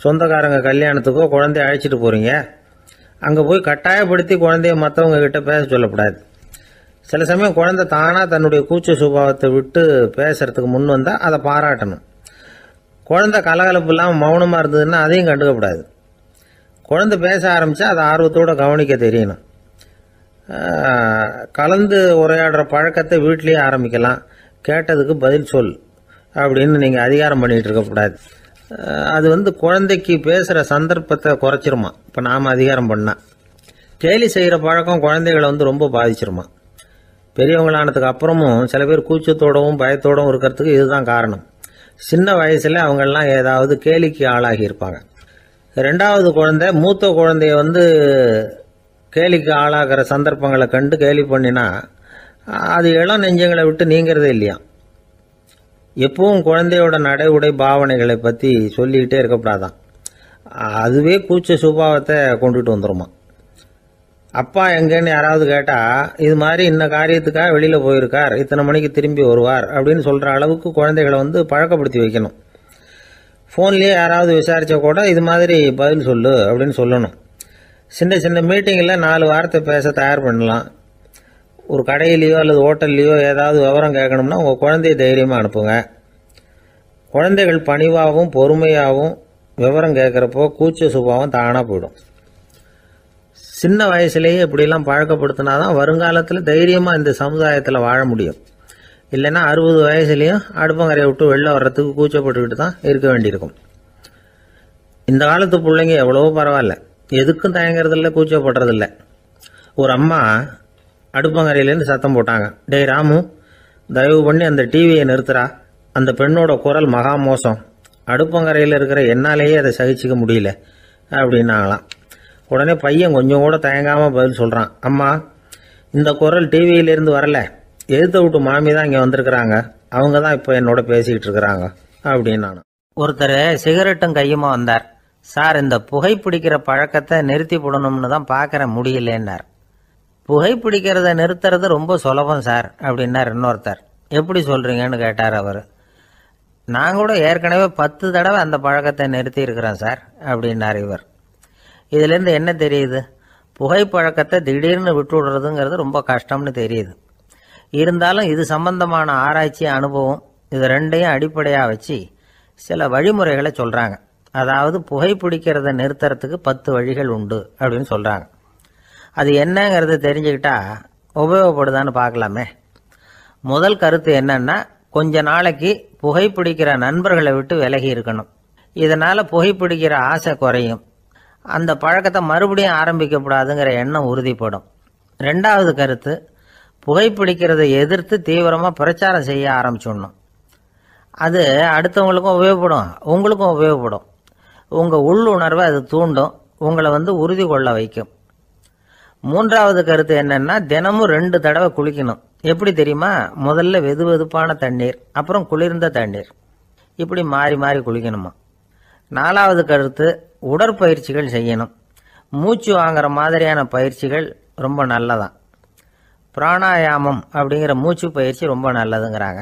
S1: சொந்தக்காரங்க கல்யாணத்துக்கோ குழந்தைய அழைச்சிட்டு போறீங்க, அங்க போய் கட்டாயப்படுத்தி குழந்தைய மற்றவங்க கிட்ட பேச சொல்லக்கூடாது. சில சமயம் குழந்தை தானா தன்னுடைய கூச்ச சுபாவத்தை விட்டு பேசுறதுக்கு முன் வந்தா அதை பாராட்டணும். குழந்தை கலகலப்பு இல்லாமல் மௌனமா இருந்ததுன்னா அதையும் கண்டுக்கப்படாது. குழந்தை பேச ஆரம்பிச்சா அதை ஆர்வத்தோட கவனிக்க தெரியணும். கலந்து உரையாடுற பழக்கத்தை வீட்லயே ஆரம்பிக்கலாம். கேட்டதுக்கு பதில் சொல் அப்படின்னு நீங்க அதிகாரம் பண்ணிட்டு இருக்கக்கூடாது. அது குழந்தைக்கு பேசுற சந்தர்ப்பத்தை குறைச்சிருமா. இப்ப நாம அதிகாரம் பண்ணா கேலி செய்யற பழக்கம் குழந்தைகளை ரொம்ப பாதிச்சிருமா. பெரியவங்களானதுக்கு அப்புறமும் சில பேர் கூச்சத்தோடவும் பயத்தோடவும் இருக்கிறதுக்கு இதுதான் காரணம். சின்ன வயசுல அவங்கெல்லாம் ஏதாவது கேலிக்கு ஆளாகி இருப்பாங்க. ரெண்டாவது குழந்தை மூத்த குழந்தைய கேலிக்கு ஆளாகிற சந்தர்ப்பங்களை கண்டு கேலி பண்ணினா அது இளம் நெஞ்சங்களை விட்டு நீங்கிறதே இல்லையா. எப்பவும் குழந்தையோட நடை உடை பாவனைகளை பற்றி சொல்லிக்கிட்டே இருக்கக்கூடாதான். அதுவே கூச்ச சுபாவத்தை கொண்டுட்டு வந்துருமா. அப்பா எங்கன்னு யாராவது கேட்டால் இது மாதிரி இந்த காரியத்துக்காக வெளியில் போயிருக்கார், இத்தனை மணிக்கு திரும்பி வருவார் அப்படின்னு சொல்கிற அளவுக்கு குழந்தைகளை பழக்கப்படுத்தி வைக்கணும். ஃபோன்லேயே யாராவது விசாரித்தா கூட இது மாதிரி பதில் சொல்லு அப்படின்னு சொல்லணும். சின்ன சின்ன மீட்டிங்கில் 4 வார்த்தை பேச தயார் பண்ணலாம். ஒரு கடையிலையோ அல்லது ஹோட்டல்லையோ ஏதாவது விவரம் கேட்கணும்னா உங்கள் குழந்தைய தைரியமாக அனுப்புங்க. குழந்தைகள் பணிவாகவும் பொறுமையாகவும் விவரம் கேட்குறப்போ கூச்ச சுபாவம் தானாக போயிடும். சின்ன வயசுலேயே இப்படிலாம் பழக்கப்படுத்தினா தான் வருங்காலத்தில் தைரியமாக இந்த சமுதாயத்தில் வாழ முடியும். இல்லைன்னா 60 வயசுலேயும் அடுப்பங்கரையை விட்டு வெளில வர்றதுக்கு கூச்சப்பட்டுக்கிட்டு தான் இருக்க வேண்டியிருக்கும். இந்த காலத்து பிள்ளைங்க எவ்வளவோ பரவாயில்ல, எதுக்கும் தயங்குறதில்ல, கூச்சப்படுறதில்ல. ஒரு அம்மா அடுப்பங்கரையிலேருந்து சத்தம் போட்டாங்க, டேய் ராமு, தயவு பண்ணி அந்த டிவியை நிறுத்துறா, அந்த பெண்ணோட குரல் மகா மோசம், அடுப்பங்கரையில் இருக்கிற என்னாலேயே அதை சகிச்சிக்க முடியல அப்படின்னாங்களாம். உடனே பையன் கொஞ்சம் கூட தயங்காமல் பதில் சொல்கிறான், அம்மா இந்த குரல் டிவியிலேருந்து வரல, எதிர்த்த விட்டு மாமி தான் இங்கே வந்திருக்கிறாங்க, அவங்க தான் இப்போ என்னோட பேசிக்கிட்டு இருக்கிறாங்க அப்படின்னு நான். ஒருத்தர் சிகரெட்டும் கையுமா வந்தார். சார், இந்த புகைப்பிடிக்கிற பழக்கத்தை நிறுத்தி போடணும்னு தான் பார்க்குறேன், முடியலன்னார். புகைப்பிடிக்கிறத நிறுத்துறது ரொம்ப சுலபம் சார் அப்படின்னார் இன்னொருத்தர். எப்படி சொல்கிறீங்கன்னு கேட்டார் அவர். நான் கூட ஏற்கனவே 10 தடவை அந்த பழக்கத்தை நிறுத்தி இருக்கிறேன் சார் அப்படின்னார் இவர். இதுலேருந்து என்ன தெரியுது? புகைப்பழக்கத்தை திடீர்னு விட்டு விடுறதுங்கிறது ரொம்ப கஷ்டம்னு தெரியுது. இருந்தாலும் இது சம்பந்தமான ஆராய்ச்சி, அனுபவம், இது ரெண்டையும் அடிப்படையாக வச்சு சில வழிமுறைகளை சொல்கிறாங்க. அதாவது புகைப்பிடிக்கிறத நிறுத்துறதுக்கு 10 வழிகள் உண்டு அப்படின்னு சொல்கிறாங்க. அது என்னங்கிறத தெரிஞ்சுக்கிட்டா உபயோகப்படுதான்னு பார்க்கலாமே. முதல் கருத்து என்னன்னா, கொஞ்ச நாளைக்கு புகைப்பிடிக்கிற நண்பர்களை விட்டு விலகி இருக்கணும். இதனால் புகைப்பிடிக்கிற ஆசை குறையும். அந்த பழக்கத்தை மறுபடியும் ஆரம்பிக்கப்படாதுங்கிற எண்ணம் உறுதிப்படும். ரெண்டாவது கருத்து, புகைப்பிடிக்கிறதை எதிர்த்து தீவிரமாக பிரச்சாரம் செய்ய ஆரம்பிச்சிடணும். அது அடுத்தவங்களுக்கும் உபயோகப்படும், உங்களுக்கும் உபயோகப்படும். உங்கள் உள்ளுணர்வை அது தூண்டும், உங்களை உறுதி கொள்ள வைக்கும். மூன்றாவது கருத்து என்னன்னா, தினமும் 2 தடவை குளிக்கணும். எப்படி தெரியுமா? முதல்ல வெது வெதுப்பான தண்ணீர், அப்புறம் குளிர்ந்த தண்ணீர், இப்படி மாறி மாறி குளிக்கணுமா. நாலாவது கருத்து, உடற்பயிற்சிகள் செய்யணும். மூச்சு வாங்குற மாதிரியான பயிற்சிகள் ரொம்ப நல்லதான். பிராணாயாமம் அப்படிங்கிற மூச்சு பயிற்சி ரொம்ப நல்லதுங்கிறாங்க.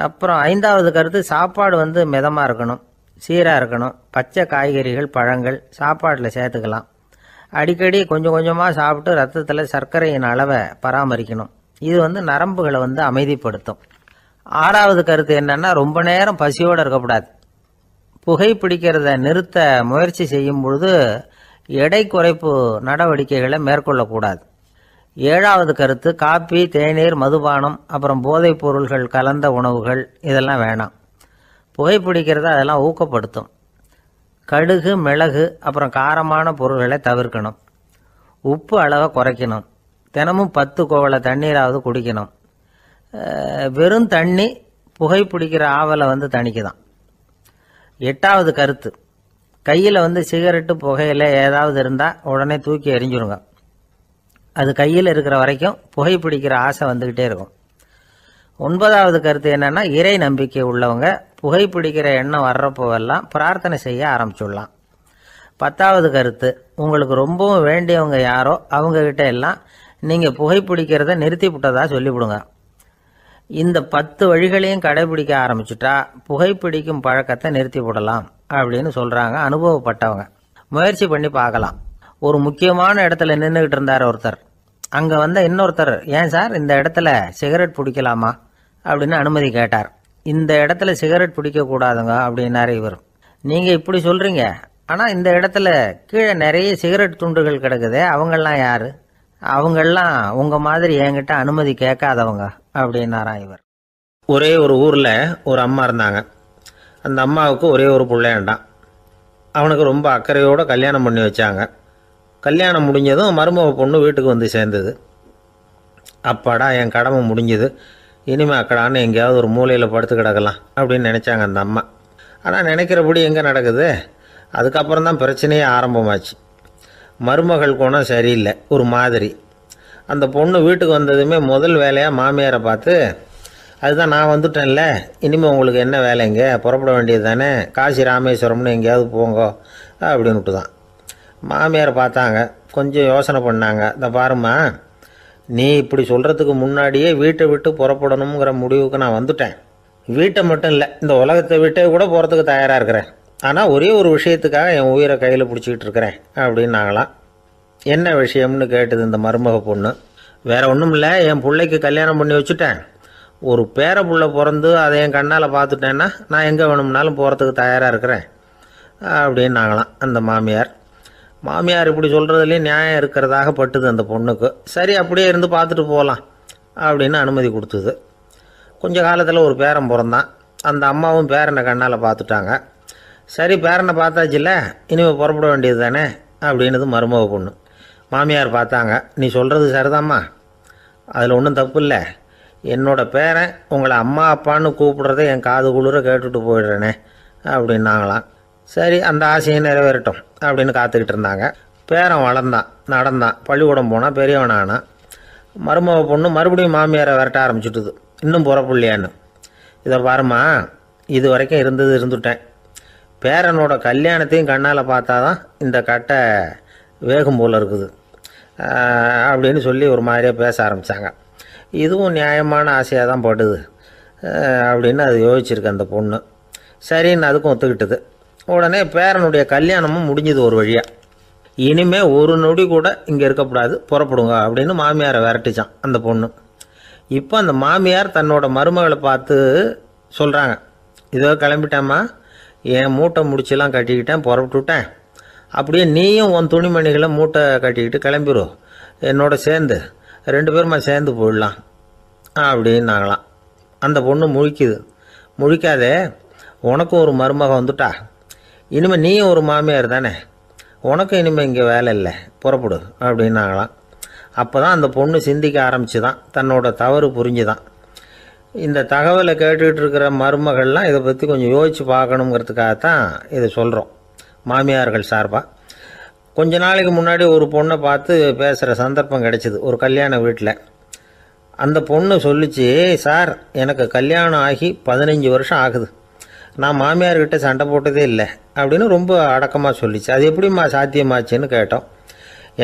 S1: அப்புறம் 5வது கருத்து, சாப்பாடு மிதமாக இருக்கணும், சீராக இருக்கணும். பச்சை காய்கறிகள், பழங்கள் சாப்பாட்டில் சேர்த்துக்கலாம். அடிக்கடி கொஞ்சம் கொஞ்சமாக சாப்பிட்டு ரத்தத்தில் சர்க்கரையின் அளவை பராமரிக்கணும். இது நரம்புகளை அமைதிப்படுத்தும். 6வது கருத்து என்னன்னா, ரொம்ப நேரம் பசியோடு இருக்கக்கூடாது. புகைப்பிடிக்கிறத நிறுத்த முயற்சி செய்யும் பொழுது எடை குறைப்பு நடவடிக்கைகளை மேற்கொள்ளக்கூடாது. 7வது கருத்து, காப்பி, தேநீர், மதுபானம், அப்புறம் போதைப் பொருள்கள் கலந்த உணவுகள் இதெல்லாம் வேணாம். புகைப்பிடிக்கிறத அதெல்லாம் ஊக்கப்படுத்தும். கடுகு, மிளகு, அப்புறம் காரமான பொருள்களை தவிர்க்கணும். உப்பு அளவை குறைக்கணும். தினமும் 10 குவளை தண்ணீராவது குடிக்கணும். வெறும் தண்ணி புகைப்பிடிக்கிற ஆவலை தணிக்குதான். 8வது கருத்து, கையில் சிகரெட்டு, புகையில ஏதாவது இருந்தால் உடனே தூக்கி எறிஞ்சிருங்க. அது கையில் இருக்கிற வரைக்கும் புகைப்பிடிக்கிற ஆசை வந்துக்கிட்டே இருக்கும். 9வது கருத்து என்னன்னா, இறை நம்பிக்கை உள்ளவங்க புகைப்பிடிக்கிற எண்ணம் வர்றப்போவெல்லாம் பிரார்த்தனை செய்ய ஆரம்பிச்சுடலாம். 10வது கருத்து, உங்களுக்கு ரொம்பவும் வேண்டியவங்க யாரோ அவங்கக்கிட்ட எல்லாம் நீங்கள் புகைப்பிடிக்கிறத நிறுத்தி விட்டதா சொல்லிவிடுங்க. இந்த 10 வழிகளையும் கடைபிடிக்க ஆரம்பிச்சுட்டா புகைப்பிடிக்கும் பழக்கத்தை நிறுத்தி விடலாம் அப்படின்னு சொல்கிறாங்க அனுபவப்பட்டவங்க. முயற்சி பண்ணி பார்க்கலாம். ஒரு முக்கியமான இடத்துல நின்றுக்கிட்டு இருந்தார் ஒருத்தர். அங்கே இன்னொருத்தர், ஏன் சார் இந்த இடத்துல சிகரெட் பிடிக்கலாமா அப்படின்னு அனுமதி கேட்டார். இந்த இடத்துல சிகரெட் பிடிக்கக்கூடாதுங்க அப்படின்னாரு இவர். நீங்கள் இப்படி சொல்கிறீங்க, ஆனால் இந்த இடத்துல கீழே நிறைய சிகரெட் துண்டுகள் கிடக்குதே, அவங்கெல்லாம் யார்? அவங்கெல்லாம் உங்கள் மாதிரி என்கிட்ட அனுமதி கேட்காதவங்க அப்படின்னாராம் இவர். ஒரே ஒரு ஊரில் ஒரு அம்மா இருந்தாங்க. அந்த அம்மாவுக்கு ஒரே ஒரு பிள்ளையாண்டான். அவனுக்கு ரொம்ப அக்கறையோடு கல்யாணம் பண்ணி வச்சாங்க. கல்யாணம் முடிஞ்சதும் மருமக பொண்ணு வீட்டுக்கு சேர்ந்தது. அப்பாடா, என் கடமை முடிஞ்சது, இனிமேல் அக்கடான்னு எங்கேயாவது ஒரு மூலையில் படுத்து கிடக்கலாம் அப்படின்னு நினச்சாங்க அந்த அம்மா. ஆனால் நினைக்கிறபடி எங்கே நடக்குது?
S2: அதுக்கப்புறம் தான் பிரச்சனையே ஆரம்பமாச்சு. மருமகள் குணம் சரியில்லை, ஒரு மாதிரி. அந்த பொண்ணு வீட்டுக்கு வந்ததுமே முதல் வேலையாக மாமியாரை பார்த்து, அதுதான் நான் வந்துட்டேன்ல, இனிமேல் உங்களுக்கு என்ன வேலைங்க, புறப்பட வேண்டியது தானே, காசி ராமேஸ்வரம்னு எங்கேயாவது போங்க அப்படின்னுட்டு தான். மாமியார் பார்த்தாங்க, கொஞ்சம் யோசனை பண்ணாங்க. இந்த பாருமா, நீ இப்படி சொல்கிறதுக்கு முன்னாடியே வீட்டை விட்டு புறப்படணுங்கிற முடிவுக்கு நான் வந்துட்டேன். வீட்டை மட்டும் இல்லை, இந்த உலகத்தை விட்டே கூட போகிறதுக்கு தயாராக இருக்கிறேன். ஆனால் ஒரே ஒரு விஷயத்துக்காக என் உயிரை கையில் பிடிச்சிக்கிட்டு இருக்கிறேன் அப்படின்னாங்களாம். என்ன விஷயம்னு கேட்டது இந்த மருமக பொண்ணு. வேற ஒன்றும் இல்லை, என் பிள்ளைக்கு கல்யாணம் பண்ணி வச்சுட்டேன். ஒரு பேர புள்ள பிறந்து அதை என் கண்ணால் பார்த்துட்டேன்னா நான் எங்கே வேணும்னாலும் போகிறதுக்கு தயாராக இருக்கிறேன் அப்படின்னாங்களாம் அந்த மாமியார். மாமியார் இப்படி சொல்கிறதுலேயும் நியாயம் இருக்கிறதாக பட்டுது அந்த பொண்ணுக்கு. சரி, அப்படியே இருந்து பார்த்துட்டு போகலாம் அப்படின்னு அனுமதி கொடுத்தது. கொஞ்ச காலத்தில் ஒரு பேரன் பிறந்தான். அந்த அம்மாவும் பேரனை கண்ணால் பார்த்துட்டாங்க. சரி, பேரனை பார்த்தாச்சுல்ல, இனிமேல் புறப்பட வேண்டியது தானே அப்படின்னது மருமக பொண்ணு. மாமியார் பார்த்தாங்க, நீ சொல்கிறது சரிதாம்மா, அதில் ஒன்றும் தப்பு இல்லை. என்னோட பேரன் உங்களை அம்மா அப்பான்னு கூப்பிடுறத என் காது குளிர கேட்டுட்டு போயிடுறேனே அப்படின்னாங்களாம். சரி, அந்த ஆசையை நிறைவேறட்டும் அப்படின்னு காத்துக்கிட்டு இருந்தாங்க. பேரன் வளர்ந்தான், நடந்தான், பள்ளிக்கூடம் போனால், பெரியவனானான். மருமக பொண்ணு மறுபடியும் மாமியாரை விரட்ட ஆரம்பிச்சுட்டுது, இன்னும் புறப்புள்ளையான்னு. இதை பாருமா, இது வரைக்கும் இருந்துட்டேன். பேரனோட கல்யாணத்தையும் கண்ணால் பார்த்தா தான் இந்த கட்டை வேகும் போல் இருக்குது அப்படின்னு சொல்லி ஒரு மாதிரியாக பேச ஆரம்பித்தாங்க. இதுவும் நியாயமான ஆசையாக தான் படுது அப்படின்னு அது யோசிச்சிருக்கு அந்த பொண்ணு. சரின்னு அதுக்கும் ஒத்துக்கிட்டது. உடனே பேரனுடைய கல்யாணமும் முடிஞ்சது ஒரு வழியாக. இனிமே ஒரு நொடி கூட இங்கே இருக்கக்கூடாது, புறப்படுங்க அப்படின்னு மாமியாரை விரட்டிச்சான் அந்த பொண்ணு. இப்போ அந்த மாமியார் தன்னோட மருமகளை பார்த்து சொல்கிறாங்க, இதோ கிளம்பிட்டேம்மா, என் மூட்டை முடிச்செல்லாம் கட்டிக்கிட்டேன், புறப்பட்டுவிட்டேன். அப்படியே நீயும் உன் துணிமணிகளை மூட்டை கட்டிக்கிட்டு கிளம்பிடும், என்னோட சேர்ந்து 2 பேருமா சேர்ந்து போயிடலாம் அப்படின்னாங்களாம். அந்த பொண்ணு முழிக்குது. முழிக்காதே, உனக்கும் ஒரு மருமக வந்துட்டா, இனிமேல் நீயும் ஒரு மாமியார் தானே, உனக்கும் இனிமேல் இங்கே வேலை இல்லை, புறப்படு அப்படின்னாங்களாம். அப்போ தான் அந்த பொண்ணு சிந்திக்க ஆரம்பிச்சுதான், தன்னோட தவறு புரிஞ்சுதான். இந்த தகவலை கேட்டுக்கிட்டு இருக்கிற மருமகள்லாம் இதை பற்றி கொஞ்சம் யோசித்து பார்க்கணுங்கிறதுக்காகத்தான் இதை சொல்கிறோம் மாமியார்கள் சார்பாக. கொஞ்ச நாளைக்கு முன்னாடி ஒரு பொண்ணை பார்த்து பேசுகிற சந்தர்ப்பம் கிடைச்சிது ஒரு கல்யாண வீட்டில். அந்த பொண்ணு சொல்லிச்சு, சார் எனக்கு கல்யாணம் ஆகி 15 வருஷம் ஆகுது, நான் மாமியார்கிட்ட சண்டை போட்டதே இல்லை அப்படின்னு ரொம்ப அடக்கமாக சொல்லிச்சு. அது எப்படிம்மா சாத்தியமாச்சுன்னு கேட்டோம்.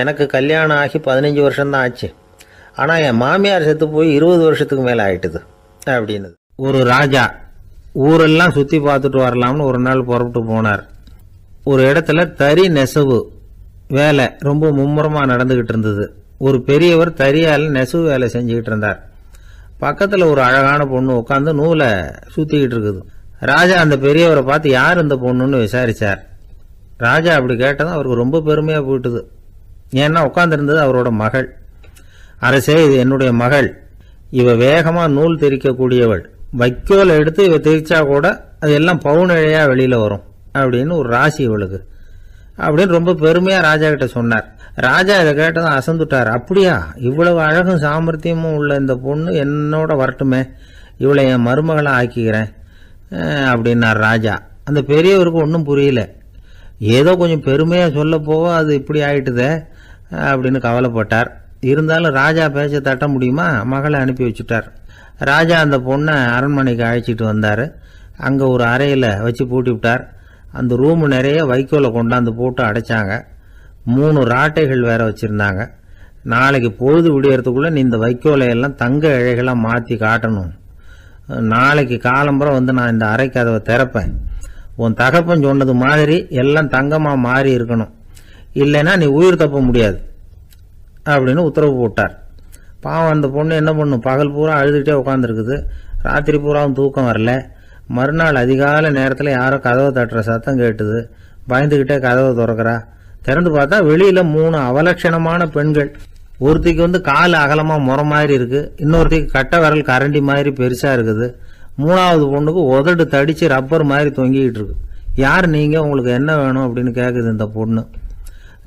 S2: எனக்கு கல்யாணம் ஆகி 15 வருஷம்தான் ஆச்சு, ஆனால் என் மாமியார் செத்து போய் 20 வருஷத்துக்கு மேலே ஆயிட்டுது அப்படின்னுது. ஒரு ராஜா ஊரெல்லாம் சுற்றி பார்த்துட்டு வரலாம்னு ஒரு நாள் புறப்பட்டு போனார். ஒரு இடத்துல தறி நெசவு வேலை ரொம்ப மும்முரமாக நடந்துக்கிட்டு இருந்தது. ஒரு பெரியவர் தறியால் நெசவு வேலை செஞ்சுக்கிட்டு இருந்தார். பக்கத்தில் ஒரு அழகான பொண்ணு உட்காந்து நூலை சுற்றிக்கிட்டு இருக்குது. ராஜா அந்த பெரியவரை பார்த்து யார் இந்த பொண்ணுன்னு விசாரித்தார். ராஜா அப்படி கேட்டதும் அவருக்கு ரொம்ப பெருமையாக போயிட்டுது. ஏன்னா உட்காந்துருந்தது அவரோட மகள். அரசே, இது என்னுடைய மகள், இவ வேகமாக நூல் தெரிக்கக்கூடியவள், வைக்கோல் எடுத்து இவ தெரிச்சா கூட அது எல்லாம் பவுனிழையாக வெளியில் வரும் அப்படின்னு ஒரு ராசி இவளுக்கு அப்படின்னு ரொம்ப பெருமையாக ராஜா கிட்ட சொன்னார். ராஜா இதை கேட்டதும் அசந்துட்டார். அப்படியா, இவ்வளவு அழகும் சாமர்த்தியமும் உள்ள இந்த பொண்ணு என்னோட வரட்டுமே, இவளை என் மருமகளை ஆக்கிக்கிறேன் அப்படின்னார் ராஜா. அந்த பெரியவருக்கு ஒன்றும் புரியல. ஏதோ கொஞ்சம் பெருமையாக சொல்ல போக அது இப்படி ஆயிட்டுதே அப்படின்னு கவலைப்பட்டார். இருந்தாலும் ராஜா பேச்ச தட்ட முடியுமா, மகளை அனுப்பி வச்சுட்டார். ராஜா அந்த பொண்ணை அரண்மனைக்கு அழைச்சிட்டு வந்தார். அங்கே ஒரு அறையில் வச்சு பூட்டி விட்டார். அந்த ரூமு நிறைய வைக்கோலை கொண்டாந்து போட்டு அடைச்சாங்க. 3 ராட்டைகள் வேற வச்சுருந்தாங்க. நாளைக்கு பொழுது விடியறதுக்குள்ளே நீ இந்த வைக்கோலையெல்லாம் தங்க இழைகளாக மாற்றி காட்டணும். நாளைக்கு காலம்பரம் வந்து நான் இந்த அறை கதவை திறப்பேன். உன் தகப்பன் சொன்னது மாதிரி எல்லாம் தங்கமாக மாறி இருக்கணும், இல்லைன்னா நீ உயிர் தப்ப முடியாது அப்படின்னு உத்தரவு போட்டார். பாவம் அந்த பொண்ணு என்ன பண்ணும், பகல் பூரா அழுதுகிட்டே உட்காந்துருக்குது. ராத்திரி பூராவும் தூக்கம் வரல. மறுநாள் அதிகாலை நேரத்தில் யாரோ கதவை தட்டுற சத்தம் கேட்டுது. பயந்துக்கிட்டே கதவை திறக்கிறா. திறந்து பார்த்தா வெளியில் 3 அவலட்சணமான பெண்கள். ஒருத்திக்கு வந்து கால் அகலமாக முறை மாதிரி இருக்கு, இன்னொருத்திக்கு கட்டை விரல் கரண்டி மாதிரி பெருசாக இருக்குது, 3வது பொண்ணுக்கு உதடு தடிச்சு ரப்பர் மாதிரி தொங்கிக்கிட்டு இருக்கு. யார் நீங்கள், உங்களுக்கு என்ன வேணும் அப்படின்னு கேட்குது இந்த பொண்ணு.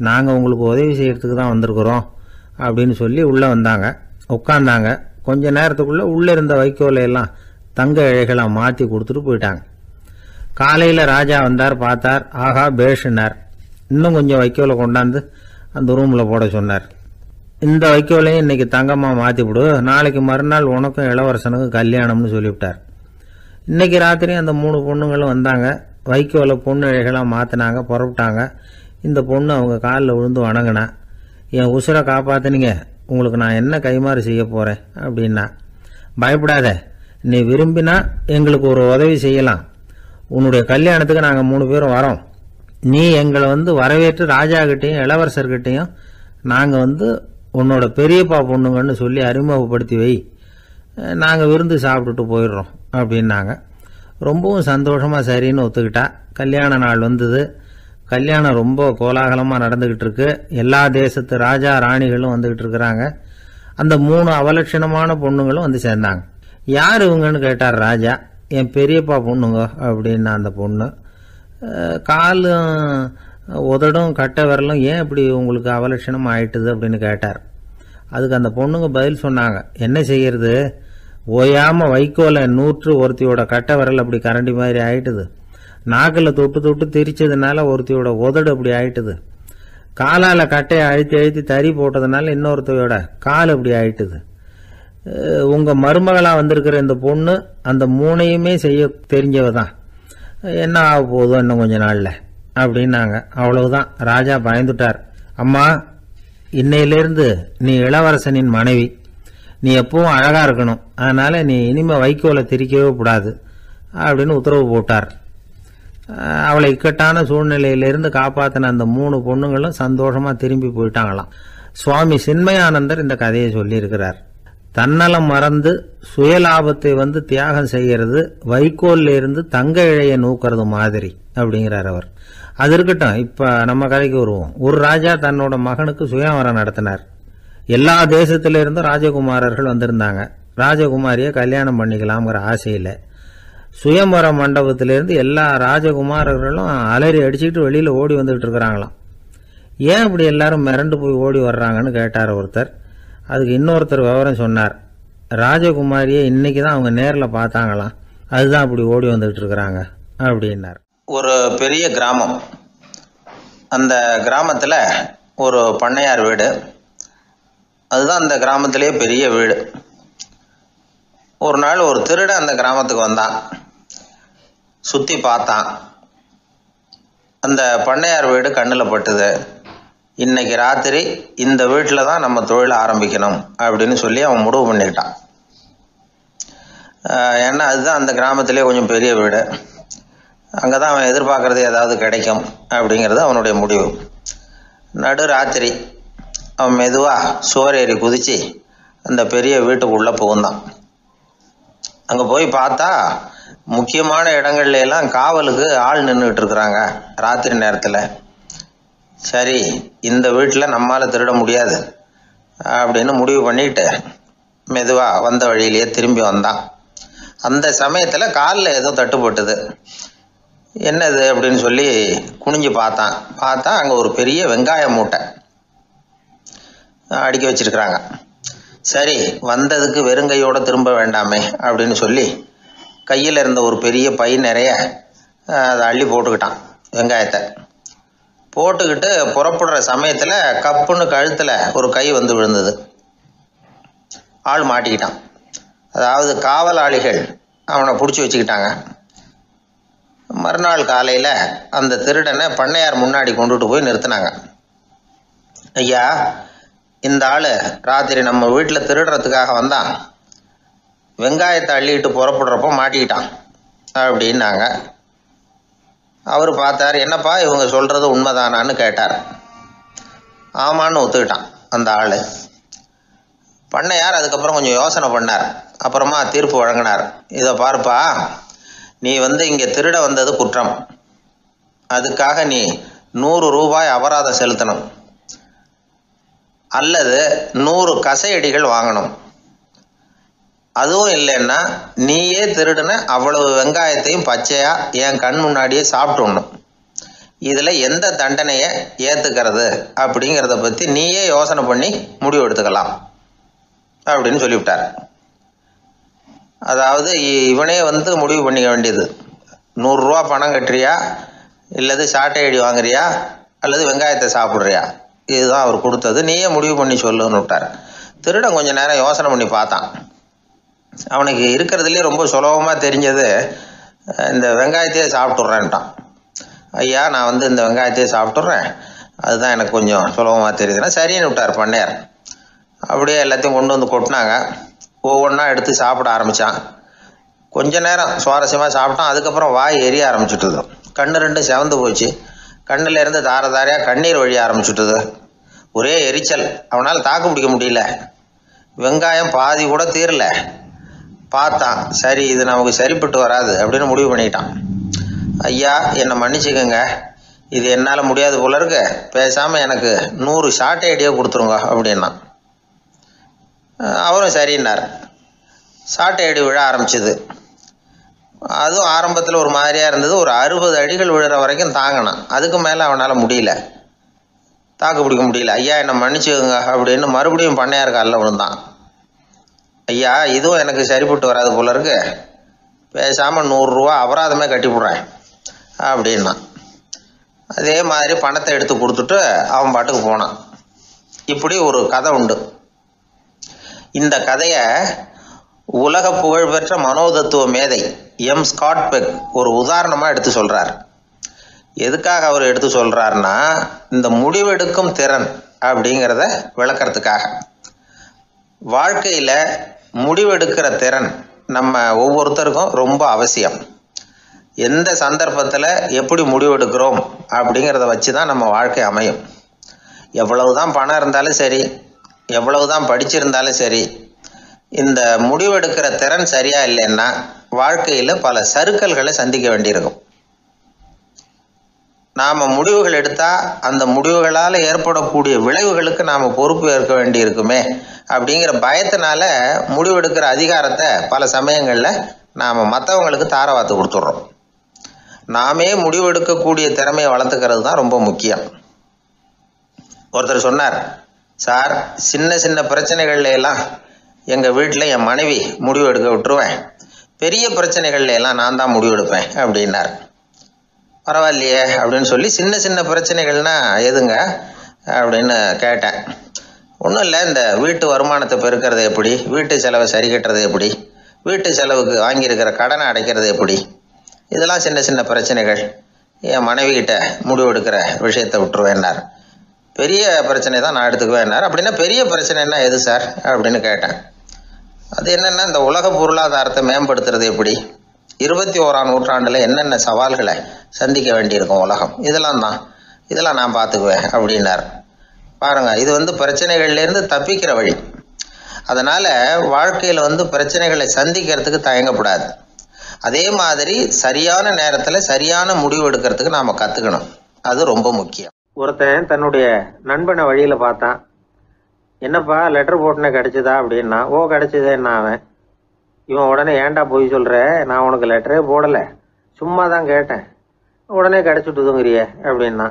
S2: நாங்கள் உங்களுக்கு உதவி செய்யறதுக்கு தான் வந்திருக்கிறோம் அப்படின்னு சொல்லி உள்ளே வந்தாங்க, உட்காந்தாங்க. கொஞ்ச நேரத்துக்குள்ளே உள்ளே இருந்த வைக்கோலையெல்லாம் தங்க இழைகளாக மாற்றி கொடுத்துட்டு போயிட்டாங்க.
S1: காலையில் ராஜா வந்தார், பார்த்தார். ஆஹா பேஷுனார். இன்னும் கொஞ்சம் வைக்கோலை கொண்டாந்து அந்த ரூமில் போட சொன்னார். இந்த வைக்கோலையும் இன்னைக்கு தங்கமாக மாற்றிவிடு, நாளைக்கு மறுநாள் உனக்கும் இளவரசனுக்கும் கல்யாணம்னு சொல்லிவிட்டார். இன்னைக்கு ராத்திரி அந்த 3 பொண்ணுங்களும் வந்தாங்க. வைக்கோலை பொண்ணு இழைகளாக மாற்றினாங்க, புறப்பட்டாங்க. இந்த பொண்ணு அவங்க காலில் விழுந்து வணங்கினா. என் உசுரை காப்பாற்றினீங்க, உங்களுக்கு நான் என்ன கைமாறு செய்ய போகிறேன் அப்படின்னா. பயப்படாத, நீ விரும்பினா எங்களுக்கு ஒரு உதவி செய்யலாம். உன்னுடைய கல்யாணத்துக்கு நாங்கள் 3 பேரும் வரோம். நீ எங்களை வரவேற்று ராஜாக்கிட்டையும் இளவரசர்கிட்டையும் நாங்கள் உன்னோட பெரியப்பா பொண்ணுங்கன்னு சொல்லி அறிமுகப்படுத்தி வை, நாங்கள் விருந்து சாப்பிட்டுட்டு போயிடுறோம் அப்படின்னாங்க. ரொம்பவும் சந்தோஷமாக சரின்னு ஒத்துக்கிட்டா. கல்யாண நாள் வந்தது. கல்யாணம் ரொம்ப கோலாகலமாக நடந்துக்கிட்டு இருக்கு. எல்லா தேசத்து ராஜா ராணிகளும் வந்துக்கிட்டு இருக்கிறாங்க. அந்த 3 அவலட்சணமான பொண்ணுங்களும் சேர்ந்தாங்க. யார் இவங்கன்னு கேட்டார் ராஜா. என் பெரியப்பா பொண்ணுங்க அப்படின்னா அந்த பொண்ணு. காலும் உதடும் கட்டை விரலும் ஏன் இப்படி உங்களுக்கு அவலட்சணம் ஆயிட்டுது அப்படின்னு கேட்டார். அதுக்கு அந்த பொண்ணுங்க பதில் சொன்னாங்க. என்ன செய்யறது, ஓயாமல் வைக்கோலை நூற்று ஒருத்தியோட கட்டை விரல் அப்படி கரண்டி மாதிரி ஆயிட்டுது. நாக்கில் தொட்டு தொட்டு திரிச்சதுனால ஒருத்தியோட உதடு அப்படி ஆயிட்டுது. காலால் கட்டையை அழுத்தி அழுத்தி தறி போட்டதுனால இன்னொருத்தையோட கால் அப்படி ஆயிட்டுது. உங்கள் மருமகளாக வந்திருக்கிற இந்த பொண்ணு அந்த 3ஐயுமே செய்ய தெரிஞ்சவ தான். என்ன ஆக போதும் இன்னும் கொஞ்ச நாளில் அப்படின்னாங்க. அவ்வளவுதான். ராஜா பயந்துட்டார். அம்மா, இன்னையிலேருந்து நீ இளவரசனின் மனைவி. நீ எப்பவும் அழகாக இருக்கணும். அதனால் நீ இனிமேல் வைக்கோலை திரிக்கவே கூடாது அப்படின்னு உத்தரவு போட்டார். அவளை இக்கட்டான சூழ்நிலையிலிருந்து காப்பாற்றின அந்த 3 பொண்ணுங்களும் சந்தோஷமாக திரும்பி போயிட்டாங்களாம். சுவாமி சின்மயானந்தர் இந்த கதையை சொல்லியிருக்கிறார். தன்னலம் மறந்து சுயலாபத்தை தியாகம் செய்கிறது வைக்கோல்ல இருந்து தங்க இழைய நூக்கிறது மாதிரி அப்படிங்கிறார் அவர். அது இருக்கட்டும், இப்ப நம்ம கதைக்கு வருவோம். ஒரு ராஜா தன்னோட மகனுக்கு சுயவரம் நடத்தினார். எல்லா தேசத்தில இருந்தும் ராஜகுமாரர்கள் வந்திருந்தாங்க. ராஜகுமாரியை கல்யாணம் பண்ணிக்கலாம்ங்கிற ஆசையில் சுயம்பர மண்டபத்திலிருந்து எல்லா ராஜகுமாரர்களும் அலறி அடிச்சுக்கிட்டு வெளியில ஓடி வந்துகிட்டு இருக்கிறாங்களாம். ஏன் இப்படி எல்லாரும் மிரண்டு போய் ஓடி வர்றாங்கன்னு கேட்டார் ஒருத்தர். அதுக்கு இன்னொருத்தர் விவரம் சொன்னார். ராஜகுமாரியை இன்னைக்கு தான் அவங்க நேரில் பார்த்தாங்களாம், அதுதான் அப்படி ஓடி வந்துகிட்டு இருக்கிறாங்க அப்படின்னார்.
S2: ஒரு பெரிய கிராமம். அந்த கிராமத்தில் ஒரு பண்ணையார் வீடு. அதுதான் அந்த கிராமத்திலேயே பெரிய வீடு. ஒரு நாள் ஒரு திருடன் அந்த கிராமத்துக்கு வந்தான். சுற்றி பார்த்தான். அந்த பண்ணையார் வீடு கண்ணில் பட்டுது. இன்னைக்கு ராத்திரி இந்த வீட்டில் தான் நம்ம தொழிலை ஆரம்பிக்கணும் அப்படின்னு சொல்லி அவன் முடிவு பண்ணிக்கிட்டான். ஏன்னா அதுதான் அந்த கிராமத்திலே கொஞ்சம் பெரிய வீடு. அங்கே தான் அவன் எதிர்பார்க்கறது ஏதாவது கிடைக்கும் அப்படிங்கிறது அவனுடைய முடிவு. நடு ராத்திரி அவன் மெதுவாக சுவரேறி குதித்து அந்த பெரிய வீட்டுக்குள்ளே புகுந்தான். அங்கே போய் பார்த்தா முக்கியமான இடங்கள்ல எல்லாம் காவலுக்கு ஆள் நின்றுட்டு இருக்கிறாங்க ராத்திரி நேரத்தில். சரி, இந்த வீட்டில் நம்மால் திருட முடியாது அப்படின்னு முடிவு பண்ணிட்டு மெதுவாக வந்த வழியிலேயே திரும்பி வந்தான். அந்த சமயத்தில் காலில் ஏதோ தட்டுப்பட்டுது. என்னது அப்படின்னு சொல்லி குனிஞ்சு பார்த்தா அங்கே ஒரு பெரிய வெங்காய மூட்டை அடுக்கி வச்சிருக்கிறாங்க. சரி, வந்ததுக்கு வெறுங்கையோடு திரும்ப வேண்டாமே அப்படின்னு சொல்லி கையில் இருந்த ஒரு பெரிய பை நிறைய அதை அள்ளி போட்டுக்கிட்டான். வெங்காயத்தை போட்டுக்கிட்டு புறப்படுற சமயத்தில் கப்புன்னு கழுத்தில் ஒரு கை விழுந்தது. ஆள் மாட்டிக்கிட்டான். அதாவது காவலாளிகள் அவனை பிடிச்சி வச்சுக்கிட்டாங்க. மறுநாள் காலையில் அந்த திருடனை பண்ணையார் முன்னாடி கொண்டுட்டு போய் நிறுத்தினாங்க. ஐயா, இந்த ஆள் ராத்திரி நம்ம வீட்டில் திருடுறதுக்காக வந்தான். வெங்காயத்தை அள்ளிட்டு புறப்படுறப்போ மாட்டிக்கிட்டான் அப்படின்னாங்க. அவர் பார்த்தார். என்னப்பா இவங்க சொல்கிறது உண்மைதானான்னு கேட்டார். ஆமான்னு ஒத்துக்கிட்டான் அந்த ஆள். பண்ணையார் அதுக்கப்புறம் கொஞ்சம் யோசனை பண்ணார். அப்புறமா தீர்ப்பு வழங்கினார். இதை பார்ப்பா, நீ இங்கே திருட வந்தது குற்றம். அதுக்காக நீ 100 ரூபாய் அபராதம் செலுத்தணும், அல்லது 100 கசையடிகள் வாங்கணும். அதுவும் இல்லைன்னா நீயே திருடுன அவ்வளவு வெங்காயத்தையும் பச்சையா என் கண் முன்னாடியே சாப்பிட்டுணும். இதில் எந்த தண்டனையை ஏற்றுக்கிறது அப்படிங்கிறத பற்றி நீயே யோசனை பண்ணி முடிவு எடுத்துக்கலாம் அப்படின்னு சொல்லிவிட்டார். அதாவது இவனே முடிவு பண்ணிக்க வேண்டியது.
S3: 100 ரூபா பணம் கட்டுறியா, இல்லது சாட்டை அடி வாங்குறியா, அல்லது வெங்காயத்தை சாப்பிட்றியா? இதுதான் அவர் கொடுத்தது, நீயே முடிவு பண்ணி சொல்லுன்னு விட்டார். திருடன் கொஞ்ச நேரம் யோசனை பண்ணி பார்த்தான். அவனுக்கு இருக்கிறதுலே ரொம்ப சுலபமாக தெரிஞ்சது இந்த வெங்காயத்தையே சாப்பிட்டுட்றேன்ட்டான். ஐயா, நான் இந்த வெங்காயத்தையே சாப்பிட்டுட்றேன், அதுதான் எனக்கு கொஞ்சம் சுலபமாக தெரியுதுன்னா சரின்னு விட்டார் பண்ணையார். அப்படியே எல்லாத்தையும் கொண்டு வந்து கொட்டினாங்க. ஒவ்வொன்றா எடுத்து சாப்பிட ஆரம்பித்தான். கொஞ்ச நேரம் சுவாரஸ்யமாக சாப்பிட்டான். அதுக்கப்புறம் வாய் எரிய ஆரம்பிச்சுட்டுது. கண்ணு ரெண்டும் செவந்து போச்சு. கண்ணில் இருந்து தார தாரையாக கண்ணீர் வழிய ஆரம்பிச்சுட்டுது. ஒரே எரிச்சல். அவனால் தாக்கு பிடிக்க முடியல. வெங்காயம் பாதி கூட தீரல. பார்த்தான், சரி இது நமக்கு சரிப்பட்டு வராது அப்படின்னு முடிவு பண்ணிட்டான். ஐயா, என்னை மன்னிச்சுக்கோங்க, இது என்னால் முடியாது போல இருக்கு, பேசாமல் எனக்கு 100 சாட்டை அடியே கொடுத்துருங்க அப்படின்னா. அவரும் சரின்னார். சாட்டை அடி விழ ஆரம்பிச்சுது. அதுவும் ஆரம்பத்தில் ஒரு மாதிரியாக இருந்தது. ஒரு 60 அடிகள் விழுற வரைக்கும் தாங்கினான். அதுக்கு மேலே அவனால் முடியல, தாக்கு பிடிக்க முடியல. ஐயா, என்னை மன்னிச்சுக்கோங்க அப்படின்னு மறுபடியும் பண்ணையார் காலில் விழுந்தான். ஐயா, இதுவும் எனக்கு சரிப்பட்டு வராது போல இருக்கு, பேசாமல் 100 ரூபா அபராதமே கட்டிவிடுறேன் அப்படின்னா. அதே மாதிரி பணத்தை எடுத்து கொடுத்துட்டு அவன் பாட்டுக்கு போனான். இப்படி ஒரு கதை உண்டு. இந்த கதையை உலக புகழ்பெற்ற மனோதத்துவ மேதை எம் ஸ்காட் பெக் ஒரு உதாரணமாக எடுத்து சொல்கிறார். எதுக்காக அவர் எடுத்து சொல்கிறாருன்னா, இந்த முடிவெடுக்கும் திறன் அப்படிங்கிறத விளக்கறதுக்காக. வாழ்க்கையில் முடிவெடுக்கிற திறன் நம்ம ஒவ்வொருத்தருக்கும் ரொம்ப அவசியம். எந்த சந்தர்ப்பத்தில் எப்படி முடிவெடுக்கிறோம் அப்படிங்கிறத வச்சு தான் நம்ம வாழ்க்கை அமையும். எவ்வளவு தான் பணம் இருந்தாலும் சரி, எவ்வளவு தான் படிச்சிருந்தாலும் சரி, இந்த முடிவெடுக்கிற திறன் சரியா இல்லைன்னா வாழ்க்கையில் பல சறுக்கல்களை சந்திக்க வேண்டியிருக்கும். நாம் முடிவுகள் எடுத்தால் அந்த முடிவுகளால் ஏற்படக்கூடிய விளைவுகளுக்கு நாம் பொறுப்பு ஏற்க வேண்டி இருக்குமே அப்படிங்கிற பயத்தினால முடிவெடுக்கிற அதிகாரத்தை பல சமயங்களில் நாம் மற்றவங்களுக்கு தாரவாத்து கொடுத்துட்றோம். நாமே முடிவெடுக்கக்கூடிய திறமையை வளர்த்துக்கிறது தான் ரொம்ப முக்கியம். ஒருத்தர் சொன்னார், சார், சின்ன சின்ன பிரச்சனைகள்ல எல்லாம் எங்கள் வீட்டில் என் மனைவி முடிவு எடுக்க விட்டுருவேன், பெரிய பிரச்சனைகள்ல எல்லாம் நான் தான் முடிவெடுப்பேன் அப்படின்னார். பரவாயில்லையே அப்படின்னு சொல்லி, சின்ன சின்ன பிரச்சனைகள்னா எதுங்க அப்படின்னு கேட்டேன். ஒன்றும் இல்லை, இந்த வீட்டு வருமானத்தை பெருக்கிறது எப்படி, வீட்டு செலவை சரி கட்டுறது எப்படி, வீட்டு செலவுக்கு வாங்கியிருக்கிற கடனை அடைக்கிறது எப்படி, இதெல்லாம் சின்ன சின்ன பிரச்சனைகள், என் மனைவி கிட்ட முடிவெடுக்கிற விஷயத்தை விட்டுருவேன்னார். பெரிய பிரச்சனை தான் நான் எடுத்துக்குவேன்னார். அப்படின்னா பெரிய பிரச்சனைன்னா எது சார் அப்படின்னு கேட்டேன். அது என்னென்னா, இந்த உலக பொருளாதாரத்தை மேம்படுத்துறது எப்படி, 21ஆம் நூற்றாண்டில் என்னென்ன சவால்களை சந்திக்க வேண்டியிருக்கும் உலகம், இதெல்லாம் நான் பார்த்துக்குவேன் அப்படின்னார். பாருங்க, இது பிரச்சனைகள்லேருந்து தப்பிக்கிற வழி. அதனால் வாழ்க்கையில் பிரச்சனைகளை சந்திக்கிறதுக்கு தயங்கக்கூடாது. அதே மாதிரி சரியான நேரத்தில் சரியான முடிவு எடுக்கிறதுக்கு நாம் கற்றுக்கணும். அது ரொம்ப முக்கியம்.
S1: ஒருத்தன் தன்னுடைய நண்பனை வழியில் பார்த்தான். என்னப்பா லெட்டர் போட்டுனே கிடச்சிதா அப்படின்னா. ஓ, கிடச்சிதேன்னா அவன். இவன் உடனே, ஏன்டா போய் சொல்கிற, நான் உனக்கு லெட்டரே போடலை, சும்மா தான் கேட்டேன், உடனே கிடச்சிட்டுதுங்கிறிய அப்படின்னா.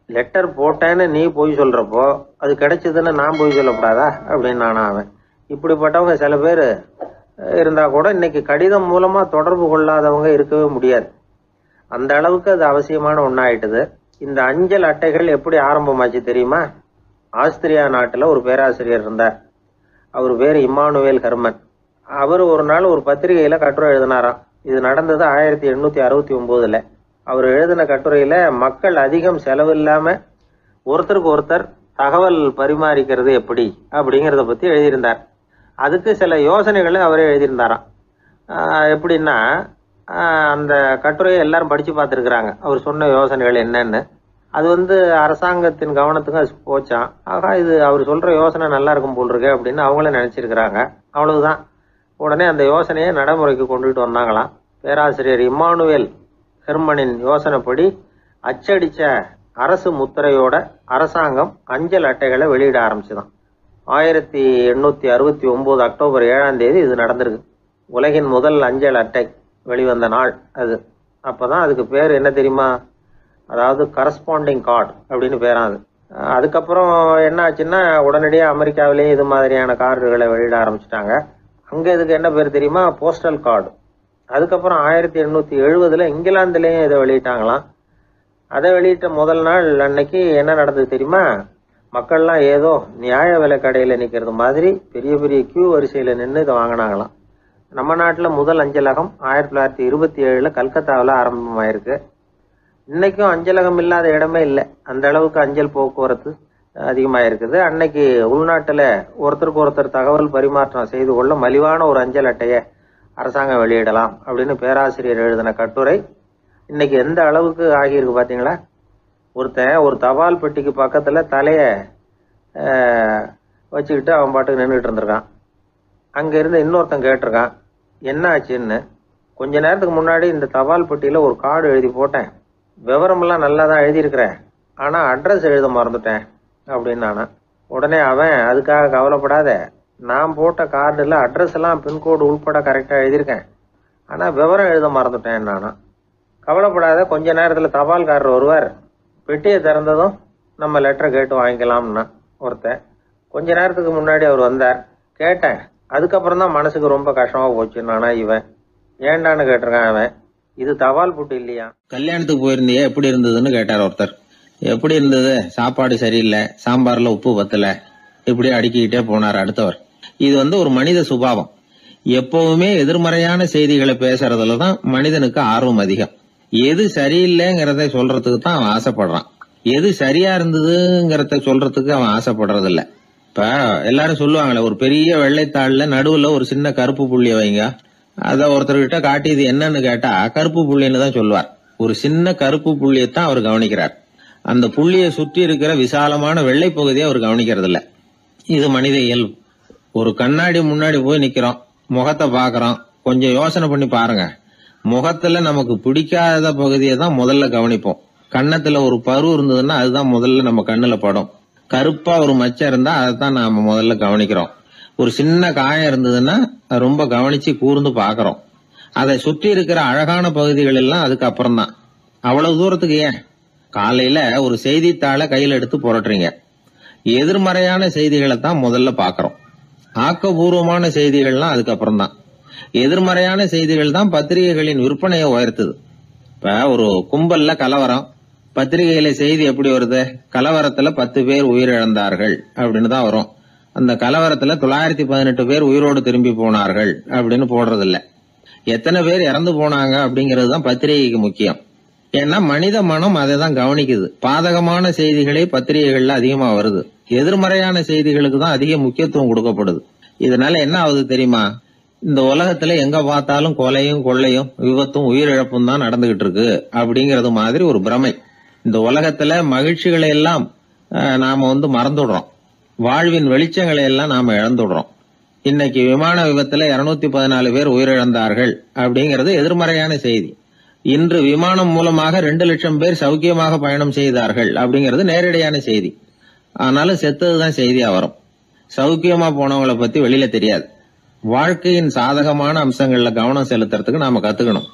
S1: லெட்டர் போட்டேன்னு நீ போய் சொல்கிறப்போ அது கிடைச்சதுன்னு நான் போய் சொல்லக்கூடாதா அப்படின்னானா அவன். இப்படிப்பட்டவங்க சில பேர் இருந்தால் கூட இன்னைக்கு கடிதம் மூலமாக தொடர்பு கொள்ளாதவங்க இருக்கவே முடியாது. அந்த அளவுக்கு அது அவசியமான ஒன்றாயிட்டுது. இந்த அஞ்சல் அட்டைகள் எப்படி ஆரம்பமாச்சு தெரியுமா? ஆஸ்திரியா நாட்டில் ஒரு பேராசிரியர் இருந்தார். அவர் பேர் இம்மானுவேல் ஹெர்மன். அவர் ஒரு நாள் ஒரு பத்திரிகையில் கட்டுரை எழுதினாராம். இது நடந்தது 1869. அவர் எழுதின கட்டுரையில் மக்கள் அதிகம் செலவு இல்லாமல் ஒருத்தருக்கு ஒருத்தர் தகவல் பரிமாறிக்கிறது எப்படி அப்படிங்கிறத பற்றி எழுதியிருந்தார். அதுக்கு சில யோசனைகளை அவரே எழுதியிருந்தாராம். எப்படின்னா, அந்த கட்டுரையை எல்லாரும் படித்து பார்த்துருக்குறாங்க, அவர் சொன்ன யோசனைகள் என்னன்னு. அது அரசாங்கத்தின் கவனத்துக்கு அது போச்சான். ஆகா, இது அவர் சொல்கிற யோசனை நல்லா இருக்கும் போல் இருக்கு அப்படின்னு அவங்களே நினச்சிருக்கிறாங்க. அவ்வளவுதான். உடனே அந்த யோசனையை நடைமுறைக்கு கொண்டுகிட்டு வந்தாங்களாம். பேராசிரியர் இம்மானுவேல் ஹெர்மனின் யோசனைப்படி அச்சடித்த அரசு முத்திரையோட அரசாங்கம் அஞ்சல் அட்டைகளை வெளியிட ஆரம்பிச்சுதான். 1869 அக்டோபர் 7ஆம் தேதி இது நடந்திருக்கு. உலகின் முதல் அஞ்சல் அட்டை வெளிவந்த நாள் அது. அப்போதான் அதுக்கு பேர் என்ன தெரியுமா? அதாவது கரஸ்பாண்டிங் கார்டு அப்படின்னு பேராது. அதுக்கப்புறம் என்ன ஆச்சுன்னா, உடனடியாக அமெரிக்காவிலேயே இது மாதிரியான கார்டுகளை வெளியிட ஆரம்பிச்சிட்டாங்க. அங்கே இதுக்கு என்ன பேர் தெரியுமா? Postal card.
S2: அதுக்கப்புறம் 1870 இங்கிலாந்துலேயும் இதை வெளியிட்டாங்களாம். அதை வெளியிட்ட முதல் நாள் அன்னைக்கு என்ன நடந்தது தெரியுமா? மக்கள்லாம் ஏதோ நியாய விலை கடையில் நிற்கிறது மாதிரி பெரிய பெரிய கியூ வரிசையில் நின்று இதை வாங்கினாங்களாம். நம்ம நாட்டில் முதல் அஞ்சலகம் 1927 கல்கத்தாவில் ஆரம்பமாயிருக்கு. இன்னைக்கும் அஞ்சலகம் இல்லாத இடமே இல்லை. அந்த அளவுக்கு அஞ்சல் போக்குவரத்து அதிகமாக இருக்குது. அன்னைக்கு உள்நாட்டில் ஒருத்தருக்கு ஒருத்தர் தகவல் பரிமாற்றம் செய்து கொள்ள மலிவான ஒரு அஞ்சல் அட்டையை அரசாங்கம் வெளியிடலாம் அப்படின்னு பேராசிரியர் எழுதின கட்டுரை இன்னைக்கு எந்த அளவுக்கு ஆகியிருக்கு பார்த்தீங்களா? ஒருத்தன் ஒரு தபால் பெட்டிக்கு பக்கத்தில் தலையை வச்சுக்கிட்டு அவன் பாட்டுக்கு நின்றுட்டு இருந்திருக்கான். அங்கே இருந்து இன்னொருத்தன் கேட்டிருக்கான், என்ன ஆச்சுன்னு. கொஞ்ச நேரத்துக்கு முன்னாடி இந்த தபால் பெட்டியில் ஒரு கார்டு எழுதி போட்டேன், விவரமெல்லாம் நல்லா தான் எழுதியிருக்கிறேன், ஆனால் அட்ரஸ் எழுத மறந்துட்டேன் அப்படின்னு நானா. உடனே அவன், அதுக்காக கவலைப்படாத, நான் போட்ட கார்டில் அட்ரஸ் எல்லாம் பின்கோடு உள்பட கரெக்டாக எழுதியிருக்கேன், ஆனால் விவரம் எழுத மறந்துட்டேன் நானா. கவலைப்படாத, கொஞ்ச நேரத்தில் தபால்காரர் வருவார், பெட்டியை திறந்ததும் நம்ம லெட்டரை கேட்டு வாங்கிக்கலாம்னா ஒருத்தன். கொஞ்ச நேரத்துக்கு முன்னாடி அவர் வந்தார், கேட்டேன், அதுக்கப்புறம் தான் மனசுக்கு ரொம்ப கஷ்டமாக போச்சு நானா. இவன் ஏண்டான்னு கேட்டிருக்கான். அவன், இது தபால் புட்டு இல்லையா?
S3: கல்யாணத்துக்கு போயிருந்தியே, எப்படி இருந்ததுன்னு கேட்டார் ஒருத்தர். எப்படி இருந்தது? சாப்பாடு சரியில்லை, சாம்பார்ல உப்பு பத்தல, இப்படி அடுக்கிக்கிட்டே போனார் அடுத்தவர். இது ஒரு மனித சுபாவம். எப்பவுமே எதிர்மறையான செய்திகளை பேசுறதுலதான் மனிதனுக்கு ஆர்வம் அதிகம். எது சரியில்லைங்கிறத சொல்றதுக்கு தான் அவன் ஆசைப்படுறான். எது சரியா இருந்ததுங்கிறத சொல்றதுக்கு அவன் ஆசைப்படுறது இல்ல. இப்ப எல்லாரும் சொல்லுவாங்களே, ஒரு பெரிய வெள்ளைத்தாள்ல நடுவுல ஒரு சின்ன கருப்பு புள்ளிய வைங்க, அத ஒருத்தர்கிட்ட காட்டி இது என்னன்னு கேட்டா கருப்பு புள்ளின்னு தான் சொல்லுவார். ஒரு சின்ன கருப்பு புள்ளியத்தான் அவர் கவனிக்கிறார். அந்த புள்ளியை சுற்றி இருக்கிற விசாலமான வெள்ளை பகுதியை அவர் கவனிக்கிறது இல்ல. இது மனித இயல்பு. ஒரு கண்ணாடி முன்னாடி போய் நிக்கிறோம், முகத்தை பாக்குறோம், கொஞ்சம் யோசனை பண்ணி பாருங்க. முகத்துல நமக்கு பிடிக்காத பகுதியை தான் முதல்ல கவனிப்போம். கன்னத்துல ஒரு பரு இருந்ததுன்னா அதுதான் முதல்ல நம்ம கண்ணுல படும். கருப்பா ஒரு மச்சம் இருந்தா அதைத்தான் நாம முதல்ல கவனிக்கிறோம். ஒரு சின்ன காயம் இருந்ததுன்னா ரொம்ப கவனிச்சு கூர்ந்து பாக்குறோம். அதை சுற்றி இருக்கிற அழகான பகுதிகள் எல்லாம் அதுக்கு அப்புறம் தான். அவ்வளவு தூரத்துக்கு ஏன்? காலையில ஒரு செய்தித்தாளை கையில எடுத்து புரட்டுறீங்க, எதிர்மறையான செய்திகளை தான் முதல்ல பாக்குறோம். ஆக்கப்பூர்வமான செய்திகள்லாம் அதுக்கப்புறம் தான். எதிர்மறையான செய்திகள் தான் பத்திரிகைகளின் விற்பனையை உயர்த்துது. இப்ப ஒரு கும்பல்ல கலவரம், பத்திரிகையில செய்தி எப்படி வருது? கலவரத்துல 10 பேர் உயிரிழந்தார்கள் அப்படின்னு தான் வரும். அந்த கலவரத்துல 918 பேர் உயிரோடு திரும்பி போனார்கள் அப்படின்னு போடுறது இல்ல. எத்தனை பேர் இறந்து போனாங்க அப்படிங்கிறது தான் பத்திரிகைக்கு முக்கியம். ஏன்னா மனித மனம் அதை தான் கவனிக்குது. பாதகமான செய்திகளே பத்திரிகைகள்ல அதிகமா வருது, எதிர்மறையான செய்திகளுக்கு தான் அதிக முக்கியத்துவம் கொடுக்கப்படுது. இதனால என்ன ஆகுது தெரியுமா? இந்த உலகத்துல எங்க பார்த்தாலும் கொலையும் கொள்ளையும் விபத்தும் உயிரிழப்பும் தான் நடந்துகிட்டு இருக்கு அப்படிங்கறது மாதிரி ஒரு பிரமை. இந்த உலகத்துல மகிழ்ச்சிகளை எல்லாம் நாம மறந்துடுறோம். வாழ்வின் வெளிச்சங்களை எல்லாம் நாம இழந்துடுறோம். இன்னைக்கு விமான விபத்துல 214 பேர் உயிரிழந்தார்கள் அப்படிங்கிறது எதிர்மறையான செய்தி. இன்று விமானம் மூலமாக 2 லட்சம் பேர் சௌக்கியமாக பயணம் செய்தார்கள் அப்படிங்கிறது நேரடியான செய்தி. ஆனாலும் செத்ததுதான் செய்தியா வரும். சௌக்கியமா போனவங்களை பத்தி வெளியில தெரியாது. வாழ்க்கையின் சாதகமான அம்சங்கள்ல கவனம் செலுத்துறதுக்கு நாம கத்துக்கணும்.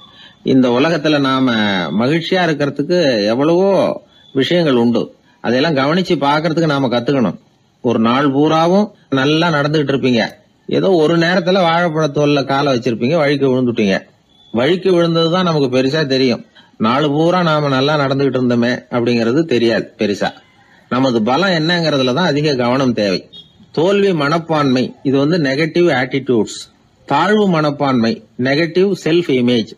S3: இந்த உலகத்துல நாம மகிழ்ச்சியா இருக்கிறதுக்கு எவ்வளவோ விஷயங்கள் உண்டு. அதையெல்லாம் கவனிச்சு பாக்குறதுக்கு நாம கத்துக்கணும். ஒரு நாள் பூராவும் நல்லா நடந்துகிட்டு இருப்பீங்க, ஏதோ ஒரு நேரத்துல வாழைப்பழத்தோல்ல காலை வச்சிருப்பீங்க, வழிக்கு விழுந்துட்டீங்க. வழிக்கு விழுந்ததுதான் நமக்கு பெருசா தெரியும். நாலு பூரா நாம நல்லா நடந்துகிட்டு இருந்தோமே அப்படிங்கறது தெரியாது பெருசா. நமது பலம் என்னங்கறதுலதான் அதிக கவனம் தேவை. தோல்வி மனப்பான்மை, இது நெகட்டிவ் ஆட்டிடியூட்ஸ். தாழ்வு மனப்பான்மை, நெகட்டிவ் செல்ஃப் இமேஜ்.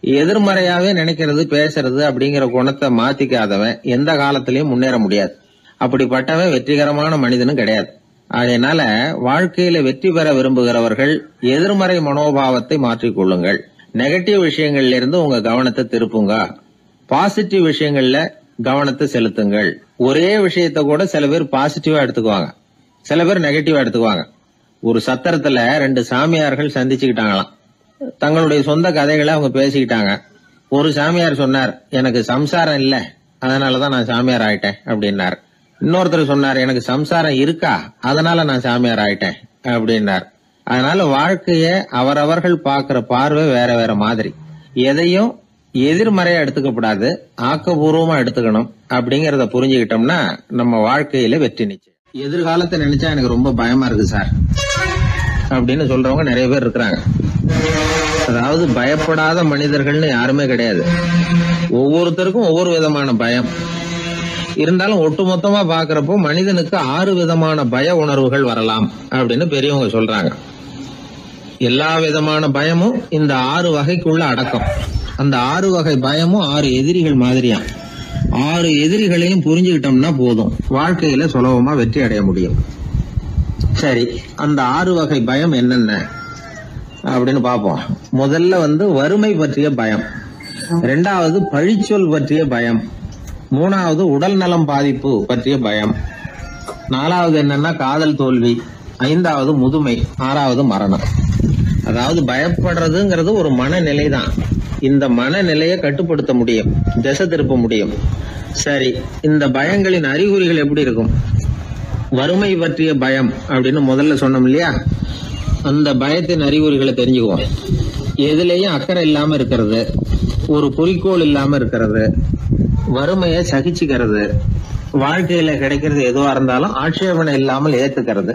S3: எதிர்மறையாவே நினைக்கிறது பேசுறது அப்படிங்கிற குணத்தை மாத்திக்காதவன் எந்த காலத்திலயும் முன்னேற முடியாது. அப்படிப்பட்டவன் வெற்றிகரமான மனிதனும் கிடையாது. அதனால வாழ்க்கையில வெற்றி பெற விரும்புகிறவர்கள் எதிர்மறை மனோபாவத்தை மாற்றிக்கொள்ளுங்கள். நெகட்டிவ் விஷயங்கள்ல இருந்து உங்க கவனத்தை திருப்புங்க. பாசிட்டிவ் விஷயங்கள்ல கவனத்தை செலுத்துங்கள். ஒரே விஷயத்த கூட சில பேர் பாசிட்டிவா எடுத்துக்குவாங்க, சில பேர் நெகட்டிவா எடுத்துக்குவாங்க. ஒரு சத்திரத்துல 2 சாமியார்கள் சந்திச்சுக்கிட்டாங்களாம். தங்களுடைய சொந்த கதைகளை அவங்க பேசிக்கிட்டாங்க. ஒரு சாமியார் சொன்னார், எனக்கு சம்சாரம் இல்ல, அதனாலதான் நான் சாமியார் ஆயிட்டேன் அப்படின்னார். இன்னொருத்தர் சொன்னார், எனக்கு சம்சாரம் இருக்கா, அதனால நான் சாமியார் ஆயிட்டேன் அப்படின்னார். அதனால வாழ்க்கைய அவரவர்கள் பாக்குற பார்வை வேற வேற மாதிரி. எதையும் எதிர்மறையா எடுத்துக்கப்படாது, ஆக்கப்பூர்வமா எடுத்துக்கணும். அப்படிங்கறத புரிஞ்சுக்கிட்டோம்னா நம்ம வாழ்க்கையில வெற்றி நிச்சயம். எதிர்காலத்தை நினைச்சா எனக்கு ரொம்ப பயமா இருக்கு சார் அப்படின்னு சொல்றவங்க நிறைய பேர் இருக்கிறாங்க.
S2: அதாவது பயப்படாத மனிதர்கள்னு யாருமே கிடையாது. ஒவ்வொருத்தருக்கும் ஒவ்வொரு விதமான பயம் இருந்தாலும் ஒட்டுமொத்தமா பாக்குறப்போ மனிதனுக்கு 6 விதமான பய உணர்வுகள் வரலாம் அப்படின்னு பெரியவங்க சொல்றாங்க. எல்லா விதமான பயமும் இந்த 6 வகைக்குள்ள அடக்கம். அந்த 6 வகை பயமும் 6 எதிரிகள் மாதிரியா. 6 எதிரிகளையும் புரிஞ்சுக்கிட்டோம்னா போதும், வாழ்க்கையில சுலபமா வெற்றி அடைய முடியும். சரி, அந்த 6 வகை பயம் என்னென்ன அப்படின்னு பார்ப்போம். முதல்ல வறுமை பற்றிய பயம், 2வது பழிச்சொல் பற்றிய பயம், 3வது உடல் நலம் பாதிப்பு பற்றிய பயம், 4வது என்னன்னா காதல் தோல்வி, 5வது முதுமை, 6வது மரணம். அதாவது பயப்படுறதுங்கிறது ஒரு மனநிலை தான். இந்த மனநிலையை கட்டுப்படுத்த முடியும், திசை திருப்ப முடியும். சரி, இந்த பயங்களின் அறிகுறிகள் எப்படி இருக்கும்? வறுமை பற்றிய பயம் அப்படின்னு முதல்ல சொன்னோம் இல்லையா, அந்த பயத்தின் அறிகுறிகளை தெரிஞ்சுக்குவோம். எதுலேயும் அக்கறை இல்லாம இருக்கிறது, ஒரு குறிக்கோள் இல்லாம இருக்கிறது, வறுமையை சகிச்சுக்கிறது, வாழ்க்கையில கிடைக்கிறது எதுவா இருந்தாலும் ஆட்சேபனை இல்லாமல் ஏத்துக்கிறது,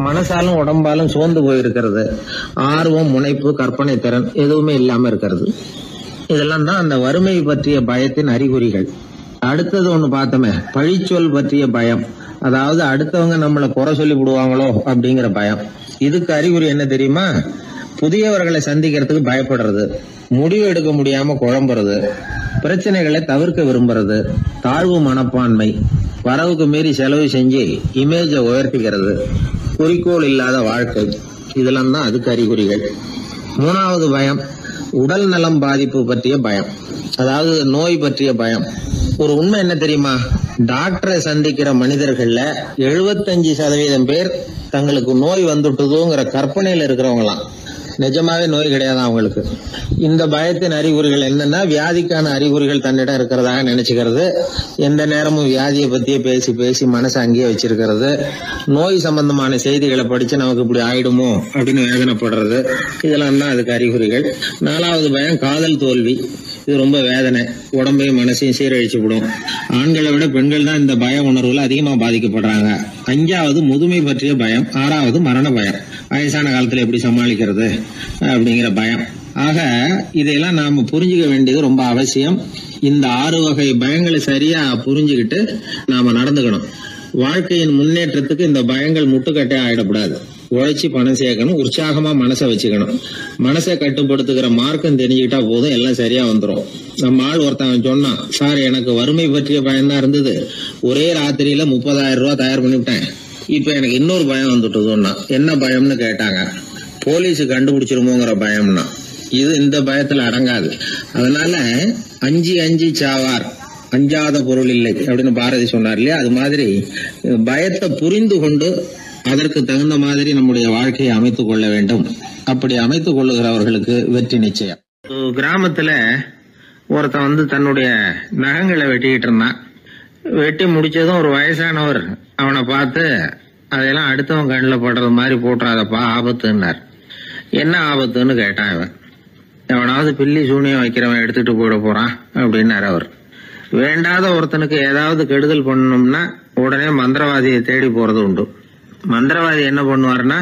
S2: மனசாலும் உடம்பாலும் சோர்ந்து போயிருக்கிறது, ஆர்வம், முனைப்பு, கற்பனை திறன் எதுவுமே இல்லாம இருக்கிறது. இதெல்லாம் தான் அந்த வறுமை பற்றிய பயத்தின் அறிகுறிகள். அடுத்தது ஒண்ணு பார்த்தோமே, பழிச்சொல் பற்றிய பயம். அதாவது அடுத்தவங்க நம்மளை குறை சொல்லி விடுவாங்களோ அப்படிங்கிற பயம். இதுக்கு அறிகுறி என்ன தெரியுமா? புதியவர்களை சந்திக்கிறதுக்கு பயப்படுறது, முடிவு எடுக்க முடியாம குழம்புறது, பிரச்சனைகளை தவிர்க்க விரும்புறது, தாழ்வு மனப்பான்மை, வரவுக்கு மீறி செலவு செஞ்சு இமேஜை உயர்த்திக்கிறது, குறிக்கோள் இல்லாத வாழ்க்கை. இதெல்லாம் தான் அதுக்கு அறிகுறிகள். 3வது பயம் உடல் நலம் பாதிப்பு பற்றிய பயம், அதாவது நோய் பற்றிய பயம். ஒரு உண்மை என்ன தெரியுமா? டாக்டரை சந்திக்கிற மனிதர்கள்ல 75% பேர் தங்களுக்கு நோய் வந்துட்டுதுங்கிற கற்பனையில இருக்கிறவங்களாம். நிஜமாவே நோய் கிடையாது அவங்களுக்கு. இந்த பயத்தின் அறிகுறிகள் என்னன்னா, வியாதிக்கான அறிகுறிகள் தன்னிடம் இருக்கிறதாக நினைச்சுக்கிறது, எந்த நேரமும் வியாதியை பத்தியே பேசி பேசி மனசை அங்கேயே வச்சிருக்கிறது, நோய் சம்பந்தமான செய்திகளை படிச்சு நமக்கு இப்படி ஆயிடுமோ அப்படின்னு வேதனைப்படுறது. இதெல்லாம் தான் அதுக்கு அறிகுறிகள். 4வது பயம் காதல் தோல்வி. இது ரொம்ப வேதனை, உடம்பையும் மனசையும் சீரழிச்சு விடும். ஆண்களை விட பெண்கள் தான் இந்த பய உணர்வுல அதிகமா பாதிக்கப்படுறாங்க. 5வது முதுமை பற்றிய பயம். 6வது மரண பயம், வயசான காலத்துல எப்படி சமாளிக்கிறது அப்படிங்கிற பயம். ஆக இதையெல்லாம் நாம புரிஞ்சுக்க வேண்டியது ரொம்ப அவசியம். இந்த 6 வகை பயங்களை சரியா புரிஞ்சுக்கிட்டு நாம நடந்துக்கணும். வாழ்க்கையின் முன்னேற்றத்துக்கு இந்த பயங்கள் முட்டுக்கட்டே ஆயிடக்கூடாது. உழைச்சி பணம் சேர்க்கணும், உற்சாகமா மனசை வச்சுக்கணும். மனசை கட்டுப்படுத்துகிற மார்க்கம் தெரிஞ்சுக்கிட்டா போதும், எல்லாம் சரியா வந்துடும். நம்ம ஆள் ஒருத்தன் சொன்னான், சார் எனக்கு வறுமை பற்றிய பயம்தான் இருந்தது, ஒரே ராத்திரியில 30,000 ரூபாய் தயார் பண்ணிவிட்டேன், இப்ப எனக்கு இன்னொரு பயம் வந்துட்டுதுன்னா. என்ன பயம்னு கேட்டாங்க. போலீஸ் கண்டுபிடிச்சிருமோங்கிற பயம்னா. இது இந்த பயத்துல அடங்காது. அதனால அஞ்சி சாவார், அஞ்சாத பொருள் இல்லை அப்படின்னு பாரதி சொன்னார் இல்லையா, அது மாதிரி பயத்தை புரிந்து கொண்டு அதற்கு தகுந்த மாதிரி நம்முடைய வாழ்க்கையை அமைத்துக் கொள்ள வேண்டும். அப்படி அமைத்துக் கொள்ளுகிறவர்களுக்கு வெற்றி நிச்சயம். கிராமத்துல ஒருத்தன் தன்னுடைய நகங்களை வெட்டிக்கிட்டு இருந்தான். வெட்டி முடிச்சதும் ஒரு வயசானவர் அவனை பார்த்து, அதெல்லாம் அடுத்தவன் கண்ணில் படுறது மாதிரி போட்டுறாதப்பா, ஆபத்துன்னார். என்ன ஆபத்துன்னு கேட்டான் இவன். எவனாவது பில்லி சூனியம் வைக்கிறவன் எடுத்துட்டு போயிட போறான் அப்படின்னாரு அவர். வேண்டாத ஒருத்தனுக்கு ஏதாவது கெடுதல் பண்ணணும்னா உடனே மந்திரவாதியை தேடி போறது உண்டு. மந்திரவாதி என்ன பண்ணுவார்னா,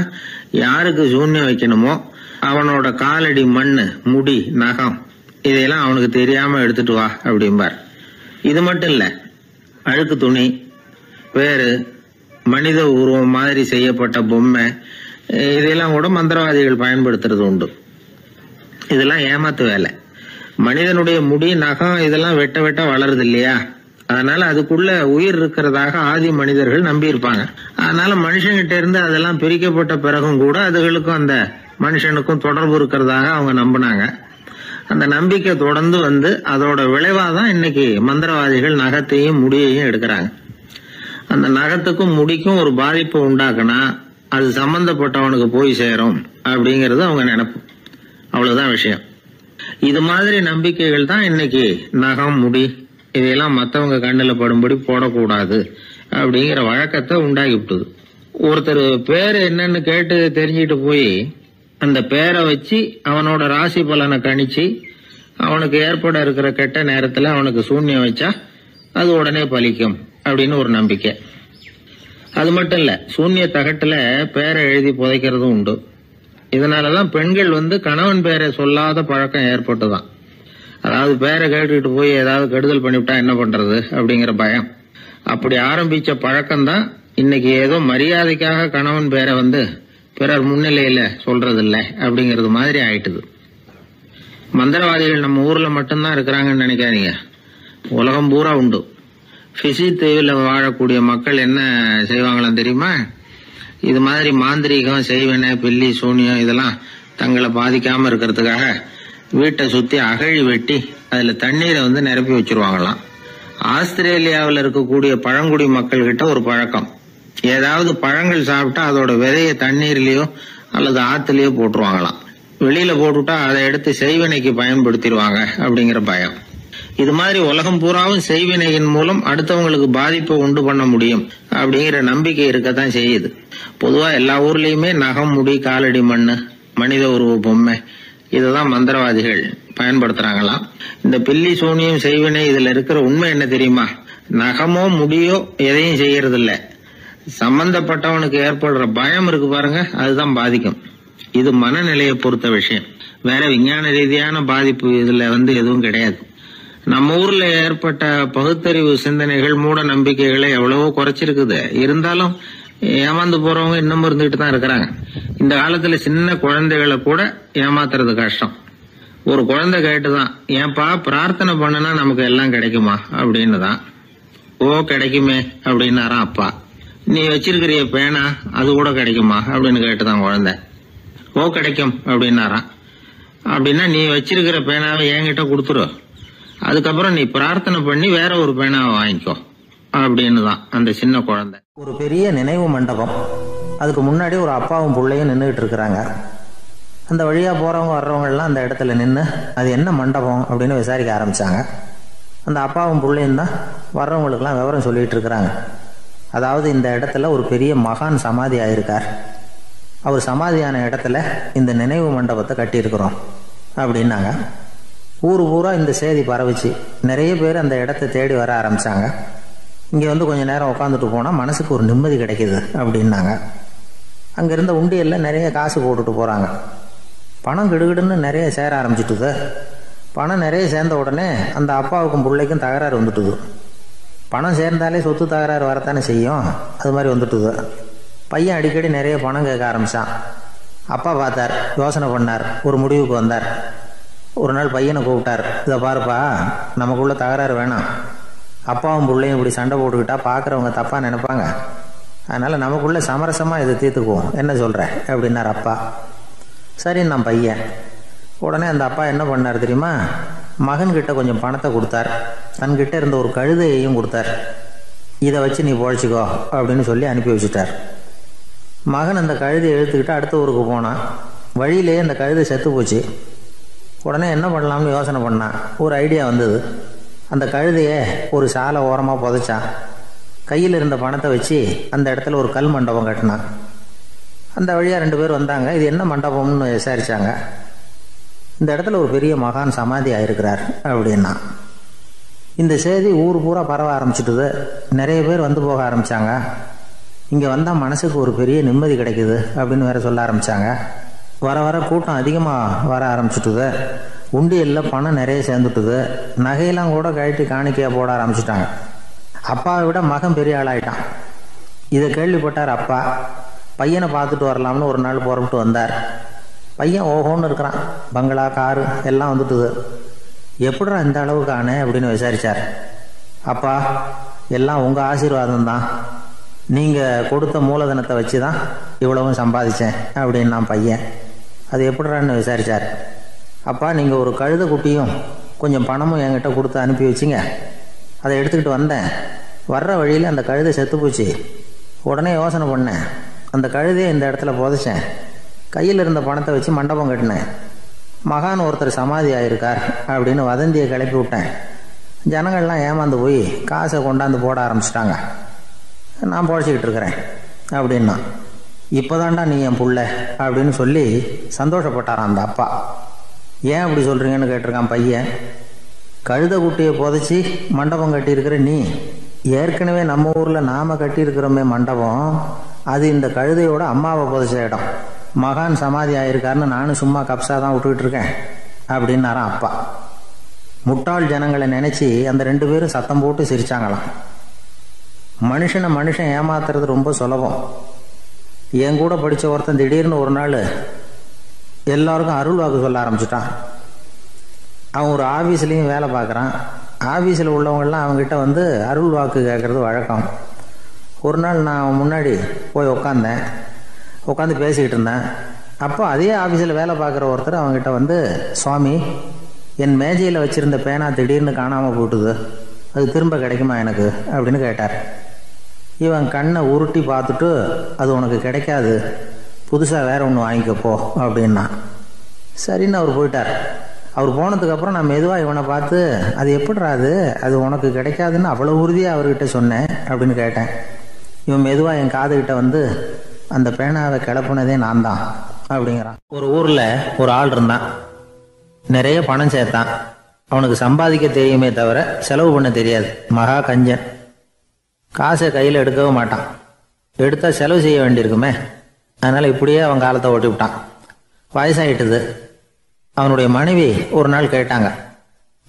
S2: யாருக்கு சூன்யம் வைக்கணுமோ அவனோட காலடி மண்ணு, முடி, நகம் இதையெல்லாம் அவனுக்கு தெரியாம எடுத்துட்டு வா அப்படிம்பார். இது மட்டும் இல்ல, அழுக்கு துணி, வேறு மனித உருவம் மாதிரி செய்யப்பட்ட பொம்மை இதெல்லாம் கூட மந்திரவாதிகள் பயன்படுத்துறது உண்டு. இதெல்லாம் ஏமாத்து வேலை. மனிதனுடைய முடி, நகம் இதெல்லாம் வெட்ட வெட்ட வளருது இல்லையா, அதனால அதுக்குள்ள உயிர் இருக்கிறதாக ஆதி மனிதர்கள் நம்பி இருப்பாங்க. அதனால மனுஷங்கிட்ட இருந்து அதெல்லாம் பிரிக்கப்பட்ட பிறகும் கூட அதுகளுக்கும் அந்த மனுஷனுக்கும் தொடர்பு இருக்கிறதாக அவங்க நம்பினாங்க. அந்த நம்பிக்கை தொடர்ந்து அதோட விளைவாதான் இன்னைக்கு மந்திரவாதிகள் நகத்தையும் முடியையும் எடுக்கிறாங்க. அந்த நகத்துக்கும் முடிக்கும் ஒரு பாதிப்பு உண்டாக்குனா அது சம்பந்தப்பட்டவனுக்கு போய் சேரும் அப்படிங்கறது அவங்க நினைப்பு. அவ்வளவுதான் விஷயம். இது மாதிரி நம்பிக்கைகள் தான் இன்னைக்கு நகம், முடி இதையெல்லாம் மற்றவங்க கண்ணில் படும்படி போடக்கூடாது அப்படிங்கிற வழக்கத்தை உண்டாக்கி விட்டுது. ஒருத்தர் பேரு என்னன்னு கேட்டு தெரிஞ்சுட்டு போய் அந்த பேரை வச்சு அவனோட ராசி பலனை கணிச்சு அவனுக்கு ஏற்பட இருக்கிற கெட்ட நேரத்துல அவனுக்கு சூன்யம் வச்சா அது உடனே பலிக்கும் அப்படின்னு ஒரு நம்பிக்கை. அது மட்டும் இல்ல, சூன்ய தகட்டுல பேரை எழுதி புதைக்கிறதும் உண்டு. இதனாலதான் பெண்கள் கணவன் பேரை சொல்லாத பழக்கம் ஏற்பட்டுதான். அதாவது பேரை கேட்டுக்கிட்டு போய் ஏதாவது கெடுதல் பண்ணிவிட்டா என்ன பண்றது அப்படிங்கிற பயம். அப்படி ஆரம்பிச்ச பழக்கம்தான் இன்னைக்கு ஏதோ மரியாதைக்காக கணவன் பேரை பிறர் முன்னிலையில சொல்றது இல்லை அப்படிங்கறது மாதிரி ஆயிட்டுது. மந்திரவாதிகள் நம்ம ஊர்ல மட்டும்தான் இருக்கிறாங்கன்னு நினைக்காதீங்க, உலகம் பூரா உண்டு. பிசி தீவில் வாழக்கூடிய மக்கள் என்ன செய்வாங்களாம் தெரியுமா? இது மாதிரி மாந்திரீகம், செய்வன, பில்லி, சூனியம் இதெல்லாம் தங்களை பாதிக்காம இருக்கிறதுக்காக வீட்டை சுத்தி அகழி வெட்டி அதுல தண்ணீரை நிரப்பி வச்சிருவாங்களாம். ஆஸ்திரேலியாவில் இருக்கக்கூடிய பழங்குடி மக்கள் கிட்ட ஒரு பழக்கம், ஏதாவது பழங்கள் சாப்பிட்டா அதோட விதையை தண்ணீர்லயோ அல்லது ஆத்துலயோ போட்டுருவாங்களாம். வெளியில போட்டுட்டா அதை எடுத்து செய்வினைக்கு பயன்படுத்திடுவாங்க அப்படிங்கிற பயம். இது மாதிரி உலகம் பூராவும் செய்வினையின் மூலம் அடுத்தவங்களுக்கு பாதிப்பை உண்டு பண்ண முடியும் அப்படிங்கிற நம்பிக்கை இருக்கத்தான் செய்யுது. பொதுவா எல்லா ஊர்லயுமே நகம், முடி, காலடி மண்ணு, மனித உருவ பொம்மை இததான் மந்திரவாதிகள் பயன்படுத்துறாங்களாம். இந்த பில்லி, சூனியம், செய்வினை இதுல இருக்கிற உண்மை என்ன தெரியுமா? நகமோ முடியோ எதையும் செய்யறது இல்ல, சம்பந்தப்பட்டவனுக்கு ஏற்படுற பயம் இருக்கு பாருங்க, அதுதான் பாதிக்கும். இது மனநிலையை பொறுத்த விஷயம், வேற விஞ்ஞான ரீதியான பாதிப்பு இதுல எதுவும் கிடையாது. நம்ம ஊர்ல ஏற்பட்ட பகுத்தறிவு சிந்தனைகள், மூட நம்பிக்கைகளை எவ்வளவோ குறைச்சிருக்குது. இருந்தாலும் ஏமாந்து போறவங்க இன்னமும் இருந்துகிட்டு தான் இருக்கிறாங்க. இந்த காலத்துல சின்ன குழந்தைகளை கூட ஏமாத்துறது கஷ்டம். ஒரு குழந்தை கேட்டுதான், ஏன்பா பிரார்த்தனை பண்ணனா நமக்கு எல்லாம் கிடைக்குமா அப்படின்னு தான். ஓ கிடைக்குமே அப்படின்னாராம் அப்பா. நீ வச்சிருக்கிறிய பேனா அது கூட கிடைக்குமா அப்படின்னு கேட்டுதான் குழந்தை. ஓ கிடைக்கும் அப்படின்னாராம். அப்படின்னா நீ வச்சிருக்கிற பேனாவை என்கிட்ட கொடுத்துரு, அதுக்கப்புறம் நீ பிரார்த்தனை பண்ணி வேற ஒரு பேனாவை வாங்கிக்கோ அப்படின்னு தான் அந்த சின்ன குழந்தை.
S1: ஒரு பெரிய நினைவு மண்டபம், அதுக்கு முன்னாடி ஒரு அப்பாவும் பிள்ளையும் நின்றுகிட்டு இருக்கிறாங்க. அந்த வழியா போறவங்க வர்றவங்க எல்லாம் அந்த இடத்துல நின்று அது என்ன மண்டபம் அப்படின்னு விசாரிக்க ஆரம்பிச்சாங்க. அந்த அப்பாவும் பிள்ளையும் தான் வர்றவங்களுக்கெல்லாம் விவரம் சொல்லிட்டு இருக்கிறாங்க. அதாவது இந்த இடத்துல ஒரு பெரிய மகான் சமாதி ஆயிருக்கார், அவர் சமாதியான இடத்துல இந்த நினைவு மண்டபத்தை கட்டியிருக்கிறோம் அப்படின்னாங்க. ஊர் பூரா இந்த செய்தி பரவிச்சு. நிறைய பேர் அந்த இடத்தை தேடி வர ஆரம்பிச்சாங்க. இங்கே கொஞ்சம் நேரம் உட்காந்துட்டு போனால் மனசுக்கு ஒரு நிம்மதி கிடைக்கிது அப்படின்னாங்க. அங்கே இருந்த உண்டியலில் நிறைய காசு போட்டுட்டு போகிறாங்க. பணம் கிடுகிடுன்னு நிறைய சேர ஆரம்பிச்சுட்டுது. பணம் நிறைய சேர்ந்த உடனே அந்த அப்பாவுக்கும் பிள்ளைக்கும் தகராறு வந்துட்டுது. பணம் சேர்ந்தாலே சொத்து தகராறு வரத்தானே செய்யும், அது மாதிரி வந்துட்டுது. பையன் அடிக்கடி நிறைய பணம் கேட்க ஆரம்பித்தான். அப்பா பார்த்தார், யோசனை பண்ணார், ஒரு முடிவுக்கு வந்தார். ஒரு நாள் பையனை கூப்பிட்டார், இதை பாருப்பா, நமக்குள்ள தகராறு வேணாம், அப்பாவும் பிள்ளையும் இப்படி சண்டை போட்டுக்கிட்டா பார்க்குறவங்க தப்பாக நினைப்பாங்க, அதனால் நமக்குள்ளே சமரசமாக இதை தீர்த்துக்குவோம், என்ன சொல்கிற அப்படின்னார் அப்பா. சரி நான் பையன். உடனே அந்த அப்பா என்ன பண்ணார் தெரியுமா? மகன்கிட்ட கொஞ்சம் பணத்தை கொடுத்தார், தன்கிட்ட இருந்த ஒரு கழுதையையும் கொடுத்தார். இதை வச்சு நீ பொழைச்சிக்கோ அப்படின்னு சொல்லி அனுப்பி வச்சுட்டார். மகன் அந்த கழுதையை இழுத்துக்கிட்டு அடுத்த ஊருக்கு போனான். வழியிலேயே அந்த கழுதை செத்து போச்சு. உடனே என்ன பண்ணலாம்னு யோசனை பண்ணான். ஒரு ஐடியா வந்தது. அந்த கழுதையை ஒரு சாலை ஓரமாக புதைச்சான். கையில் இருந்த பணத்தை வச்சு அந்த இடத்துல ஒரு கல் மண்டபம் கட்டினான். அந்த வழியாக 2 பேர் வந்தாங்க. இது என்ன மண்டபம்னு விசாரித்தாங்க. இந்த இடத்துல ஒரு பெரிய மகான் சமாதி ஆயிருக்கிறார் அப்படின்னா. இந்த செய்தி ஊர் பூரா பரவ ஆரம்பிச்சுட்டுது. நிறைய பேர் வந்து போக ஆரம்பித்தாங்க. இங்கே வந்தால் மனசுக்கு ஒரு பெரிய நிம்மதி கிடைக்குது அப்படின்னு வேற சொல்ல ஆரம்பித்தாங்க. வர வர கூட்டம் அதிகமாக வர ஆரம்பிச்சுட்டுது. உண்டியலில் பணம் நிறைய சேர்ந்துட்டுது. நகையெல்லாம் கூட கழட்டி காணிக்கையாக போட ஆரம்பிச்சுட்டாங்க. அப்பாவை விட மகன் பெரிய ஆளாயிட்டான். இதை கேள்விப்பட்டார் அப்பா. பையனை பார்த்துட்டு வரலாம்னு ஒரு நாள் புறப்பட்டு வந்தார். பையன் ஓஹோன்னு இருக்கிறான். பங்களா, காரு எல்லாம் வந்துட்டுது. எப்படிடா இந்த அளவுக்கு ஆனே அப்படின்னு விசாரித்தார். அப்பா, எல்லாம் உங்கள் ஆசீர்வாதம் தான், நீங்கள் கொடுத்த மூலதனத்தை வச்சு தான் இவ்வளவும் சம்பாதிச்சேன் அப்படின்னு நான் பையன். அது எப்படிறான்னு விசாரித்தார். அப்பா, நீங்கள் ஒரு கழுதை குட்டியும் கொஞ்சம் பணமும் என்கிட்ட கொடுத்து அனுப்பி வச்சிங்க. அதை எடுத்துக்கிட்டு வந்தேன். வர்ற வழியில் அந்த கழுதை செத்து போச்சு. உடனே யோசனை பண்ணேன், அந்த கழுதையை இந்த இடத்துல புதைச்சேன். கையில் இருந்த பணத்தை வச்சு மண்டபம் கட்டினேன். மகான் ஒருத்தர் சமாதி ஆயிருக்கார் அப்படின்னு வதந்தியை கிளப்பி விட்டேன். ஜனங்கள்லாம் ஏமாந்து போய் காசை கொண்டாந்து போட ஆரம்பிச்சிட்டாங்க. நான் பொழைச்சிக்கிட்டு இருக்கிறேன் அப்படின்னா. இப்போதான்டா நீ என் புள்ள அப்படின்னு சொல்லி சந்தோஷப்பட்டாரான் அந்த அப்பா. ஏன் அப்படி சொல்கிறீங்கன்னு கேட்டிருக்கான் பையன். கழுதை குட்டியை புதைச்சி மண்டபம் கட்டியிருக்கிற நீ, ஏற்கனவே நம்ம ஊரில் நாம் கட்டியிருக்கிறோமே மண்டபம், அது இந்த கழுதையோட அம்மாவை புதைச்ச இடம். மகான் சமாதி ஆயிருக்காருன்னு நானும் சும்மா கப்ஸா தான் விட்டுக்கிட்டு இருக்கேன் அப்படின்னாராம் அப்பா. முட்டாள் ஜனங்களை நினைச்சி அந்த 2 பேரும் சத்தம் போட்டு சிரிச்சாங்களாம். மனுஷனை மனுஷன் ஏமாத்துறது ரொம்ப சுலபம். என் கூட படித்த ஒருத்தன் திடீர்னு ஒரு நாள் எல்லாருக்கும் அருள் வாக்கு சொல்ல ஆரம்பிச்சிட்டான். அவன் ஒரு ஆஃபீஸ்லேயும் வேலை பார்க்குறான். ஆஃபீஸில் உள்ளவங்கெல்லாம் அவங்ககிட்ட வந்து அருள் வாக்கு கேட்குறது வழக்கம். ஒரு நாள் நான் அவன் முன்னாடி போய் உட்காந்து பேசிக்கிட்டு இருந்தேன். அப்போ அதே ஆஃபீஸில் வேலை பார்க்குற ஒருத்தர் அவங்ககிட்ட வந்து, சுவாமி, என் மேஜையில் வச்சுருந்த பேனா திடீர்னு காணாமல் போட்டுது, அது திரும்ப கிடைக்குமா எனக்கு அப்படின்னு கேட்டார். இவன் கண்ணை உருட்டி பார்த்துட்டு, அது உனக்கு கிடைக்காது, புதுசாக வேற ஒன்று வாங்கிக்கப்போ அப்படின்னா. சரின்னு அவர் போயிட்டார். அவர் போனதுக்கப்புறம் நான் மெதுவாக இவனை பார்த்து, அது எப்படிறா அது உனக்கு கிடைக்காதுன்னு அவ்வளோ உறுதியாக அவர்கிட்ட சொன்னேன் அப்படின்னு கேட்டேன். இவன் மெதுவாக என் காதுகிட்ட வந்து, அந்த பேனாவை கிளப்புனதே நான் தான் அப்படிங்கிறான். ஒரு ஊரில் ஒரு ஆள் இருந்தான். நிறைய பணம் சேர்த்தான். அவனுக்கு சம்பாதிக்க தெரியுமே தவிர செலவு பண்ண தெரியாது. மகா கஞ்சன். காசை கையில் எடுக்கவும் மாட்டான். எடுத்தால் செலவு செய்ய வேண்டியிருக்குமே. அதனால் இப்படியே அவன் காலத்தை ஓட்டி விட்டான். வயசாயிட்டுது. அவனுடைய மனைவி ஒரு நாள் கேட்டாங்க,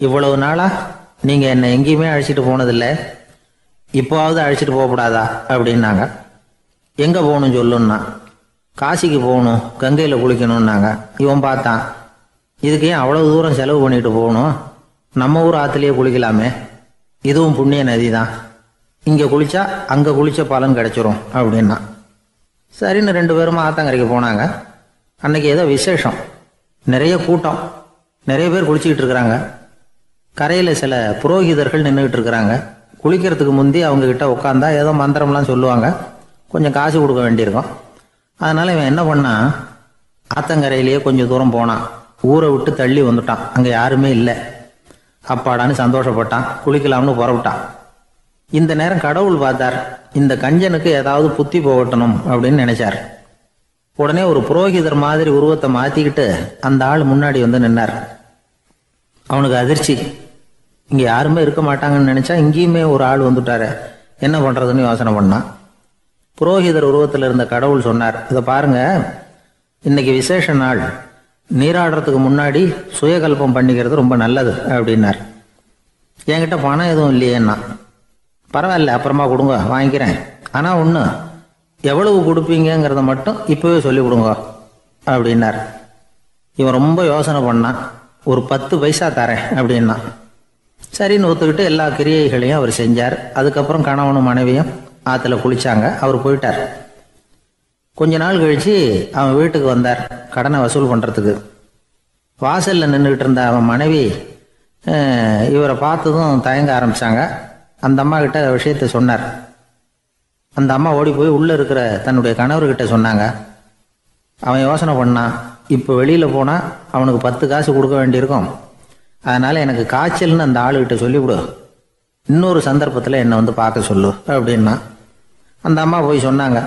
S1: இவ்வளவு நாளாக நீங்கள் என்னை எங்கேயுமே அழைச்சிட்டு போனதில்லை, இப்போவாவது அழைச்சிட்டு போகக்கூடாதா அப்படின்னாங்க. எங்கே போகணும் சொல்லுன்னா. காசிக்கு போகணும், கங்கையில் குளிக்கணும்னாங்க. இவன் பார்த்தான், இதுக்கு ஏன் அவ்வளோ தூரம் செலவு பண்ணிட்டு போகணும், நம்ம ஊர் ஆற்றுலேயே குளிக்கலாமே, இதுவும் புண்ணிய நதி தான், இங்கே குளித்தா அங்கே குளித்த பலன் கிடைச்சிரும் அப்படின்னா. சரின்னு 2 பேரும் ஆத்தங்கரைக்கு போனாங்க. அன்னைக்கு ஏதோ விசேஷம், நிறைய கூட்டம், நிறைய பேர் குளிச்சுக்கிட்டு இருக்கிறாங்க. கரையில் சில புரோகிதர்கள் நின்றுக்கிட்டு இருக்கிறாங்க. குளிக்கிறதுக்கு முந்தி அவங்கக்கிட்ட உட்காந்தா ஏதோ மந்திரம்லாம் சொல்லுவாங்க, கொஞ்சம் காசு கொடுக்க வேண்டியிருக்கும். அதனால் இவன் என்ன பண்ணான், ஆத்தங்கரையிலேயே கொஞ்சம் தூரம் போனான். ஊரை விட்டு தள்ளி வந்துட்டான். அங்கே யாருமே இல்லை. அப்பாடான்னு சந்தோஷப்பட்டான். குளிக்கலாம்னு புறப்பட்டான். இந்த நேரம் கடவுள் பார்த்தார், இந்த கஞ்சனுக்கு ஏதாவது புத்தி போகட்டணும் அப்படின்னு நினைச்சார். உடனே ஒரு புரோகிதர் மாதிரி உருவத்தை மாற்றிக்கிட்டு அந்த ஆள் முன்னாடி வந்து நின்னார். அவனுக்கு அதிர்ச்சி. இங்கே யாருமே இருக்க மாட்டாங்கன்னு நினச்சா இங்கேயுமே ஒரு ஆள் வந்துட்டாரு, என்ன பண்ணுறதுன்னு யோசனை பண்ணான். புரோகிதர் உருவத்தில் இருந்த கடவுள் சொன்னார், இதை பாருங்க, இன்னைக்கு விசேஷ நாள், நீராடுறதுக்கு முன்னாடி சுயகல்பம் பண்ணிக்கிறது ரொம்ப நல்லது அப்படின்னார். என்கிட்ட பணம் எதுவும் இல்லையேன்னா. பரவாயில்ல, அப்புறமா கொடுங்க, வாங்கிக்கிறேன். ஆனால் ஒன்று, எவ்வளவு கொடுப்பீங்கிறத மட்டும் இப்போவே சொல்லி கொடுங்க அப்படின்னார். இவன் ரொம்ப யோசனை பண்ணான். ஒரு 10 பைசா தரேன் அப்படின்னா. சரின்னு ஒத்துக்கிட்டு எல்லா கிரியைகளையும் அவர் செஞ்சார். அதுக்கப்புறம் கணவனும் மனைவியும் ஆற்றுல குளிச்சாங்க. அவர் போயிட்டார். கொஞ்ச நாள் கழிச்சு அவன் வீட்டுக்கு வந்தார் கடனை வசூல் பண்ணுறதுக்கு. வாசலில் நின்றுக்கிட்டு இருந்த அவன் மனைவி இவரை பார்த்ததும் தயங்க ஆரம்பித்தாங்க. அந்த அம்மா கிட்ட விஷயத்த சொன்னார். அந்த அம்மா ஓடி போய் உள்ளே இருக்கிற தன்னுடைய கணவர்கிட்ட சொன்னாங்க. அவன் யோசனை பண்ணான், இப்போ வெளியில் போனால் அவனுக்கு 10 காசு கொடுக்க வேண்டியிருக்கும், அதனால் எனக்கு காய்ச்சல்னு அந்த ஆளுகிட்ட சொல்லிவிடு, இன்னொரு சந்தர்ப்பத்தில் என்னை வந்து பார்க்க சொல்லு அப்படின்னா. அந்த அம்மா போய் சொன்னாங்க.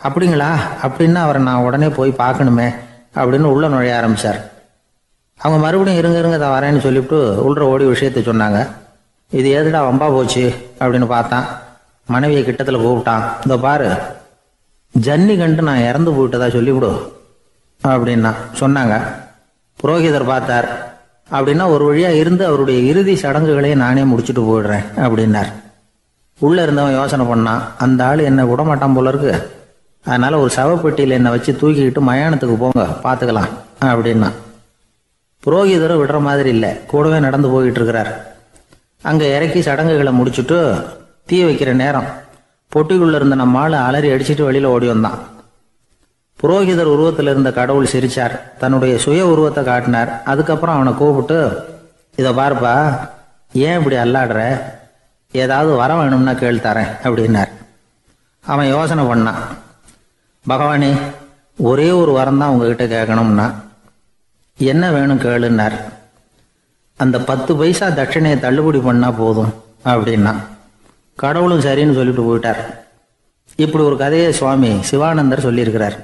S1: அப்படிங்களா, அப்படின்னா அவரை நான் உடனே போய் பார்க்கணுமே அப்படின்னு உள்ள நுழைய ஆரம்பித்தார். அவங்க மறுபடியும் இருங்க தான் வரேன்னு சொல்லிவிட்டு உள்ள ஓடி விஷயத்த சொன்னாங்க. இது எதுடா வம்பா போச்சு அப்படின்னு பார்த்தான். மனைவியை கிட்டத்தில் கூப்பிட்டான். இதோ பாரு, ஜன்னி கண்டு நான் இறந்து போயிட்டதா சொல்லிவிடு அப்படின்னா சொன்னாங்க. புரோகிதர் பார்த்தார். அப்படின்னா ஒரு வழியாக இருந்து அவருடைய இறுதி சடங்குகளையும் நானே முடிச்சுட்டு போயிடுறேன் அப்படின்னார். உள்ளே இருந்தவன் யோசனை பண்ணான், அந்த ஆள் என்னை விடமாட்டான் போல இருக்கு, அதனால் ஒரு சவப்பெட்டியில் என்னை வச்சு தூக்கிக்கிட்டு மயானத்துக்கு போங்க, பார்த்துக்கலாம் அப்படின்னா. புரோகிதரும் விடுற மாதிரி இல்லை, கூடவே நடந்து போயிட்டு இருக்கிறார். அங்கே இறக்கி சடங்குகளை முடிச்சுட்டு தீ வைக்கிற நேரம் பொட்டிக்குள்ளே இருந்த நம்ம ஆள் அலறி அடிச்சுட்டு வெளியில் ஓடி வந்தான். புரோகிதர் உருவத்தில் இருந்த கடவுள் சிரிச்சார். தன்னுடைய சுய உருவத்தை காட்டினார். அதுக்கப்புறம் அவனை கூப்பிட்டு, இதை பாருப்பா, ஏன் இப்படி அல்லாடுற, ஏதாவது வர வேணும்னா கேள் தரேன் அப்படின்னார். அவன் யோசனை பண்ணான். பகவானே, ஒரே ஒரு வரம் தான் உங்ககிட்ட கேட்கணும்னா. என்ன வேணும் கேளுன்னார். அந்த 10 பைசா தட்சணையை தள்ளுபடி பண்ணால் போதும் அப்படின்னா. கடவுளும் சரின்னு சொல்லிட்டு போயிட்டார். இப்படி ஒரு கதையை சுவாமி சிவானந்தர் சொல்லியிருக்கிறார்.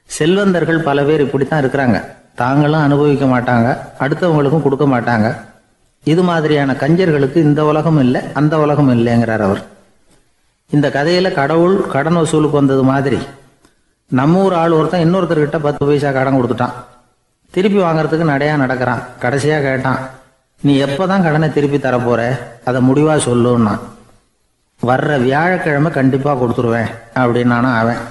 S1: செல்வந்தர்கள் பல பேர் இப்படித்தான் இருக்கிறாங்க. தாங்களும் அனுபவிக்க மாட்டாங்க, அடுத்தவங்களுக்கும் கொடுக்க மாட்டாங்க. இது மாதிரியான கஞ்சர்களுக்கு இந்த உலகம் இல்லை, அந்த உலகம் இல்லைங்கிறார் அவர். இந்த கதையில கடவுள் கடன் வசூலுக்கு வந்தது மாதிரி நம்ம ஊர் ஆள் ஒருத்தன் இன்னொருத்தர்கிட்ட 10 பைசா கடன் கொடுத்துட்டான். திருப்பி வாங்கறதுக்கு நடையா நடக்கிறான். கடைசியா கேட்டான், நீ எப்பதான் கடனை திருப்பி தரப்போற, அதை முடிவா சொல்லுன்னா. வர்ற வியாழக்கிழமை கண்டிப்பா கொடுத்துருவேன் அப்படின்னானா அவன்.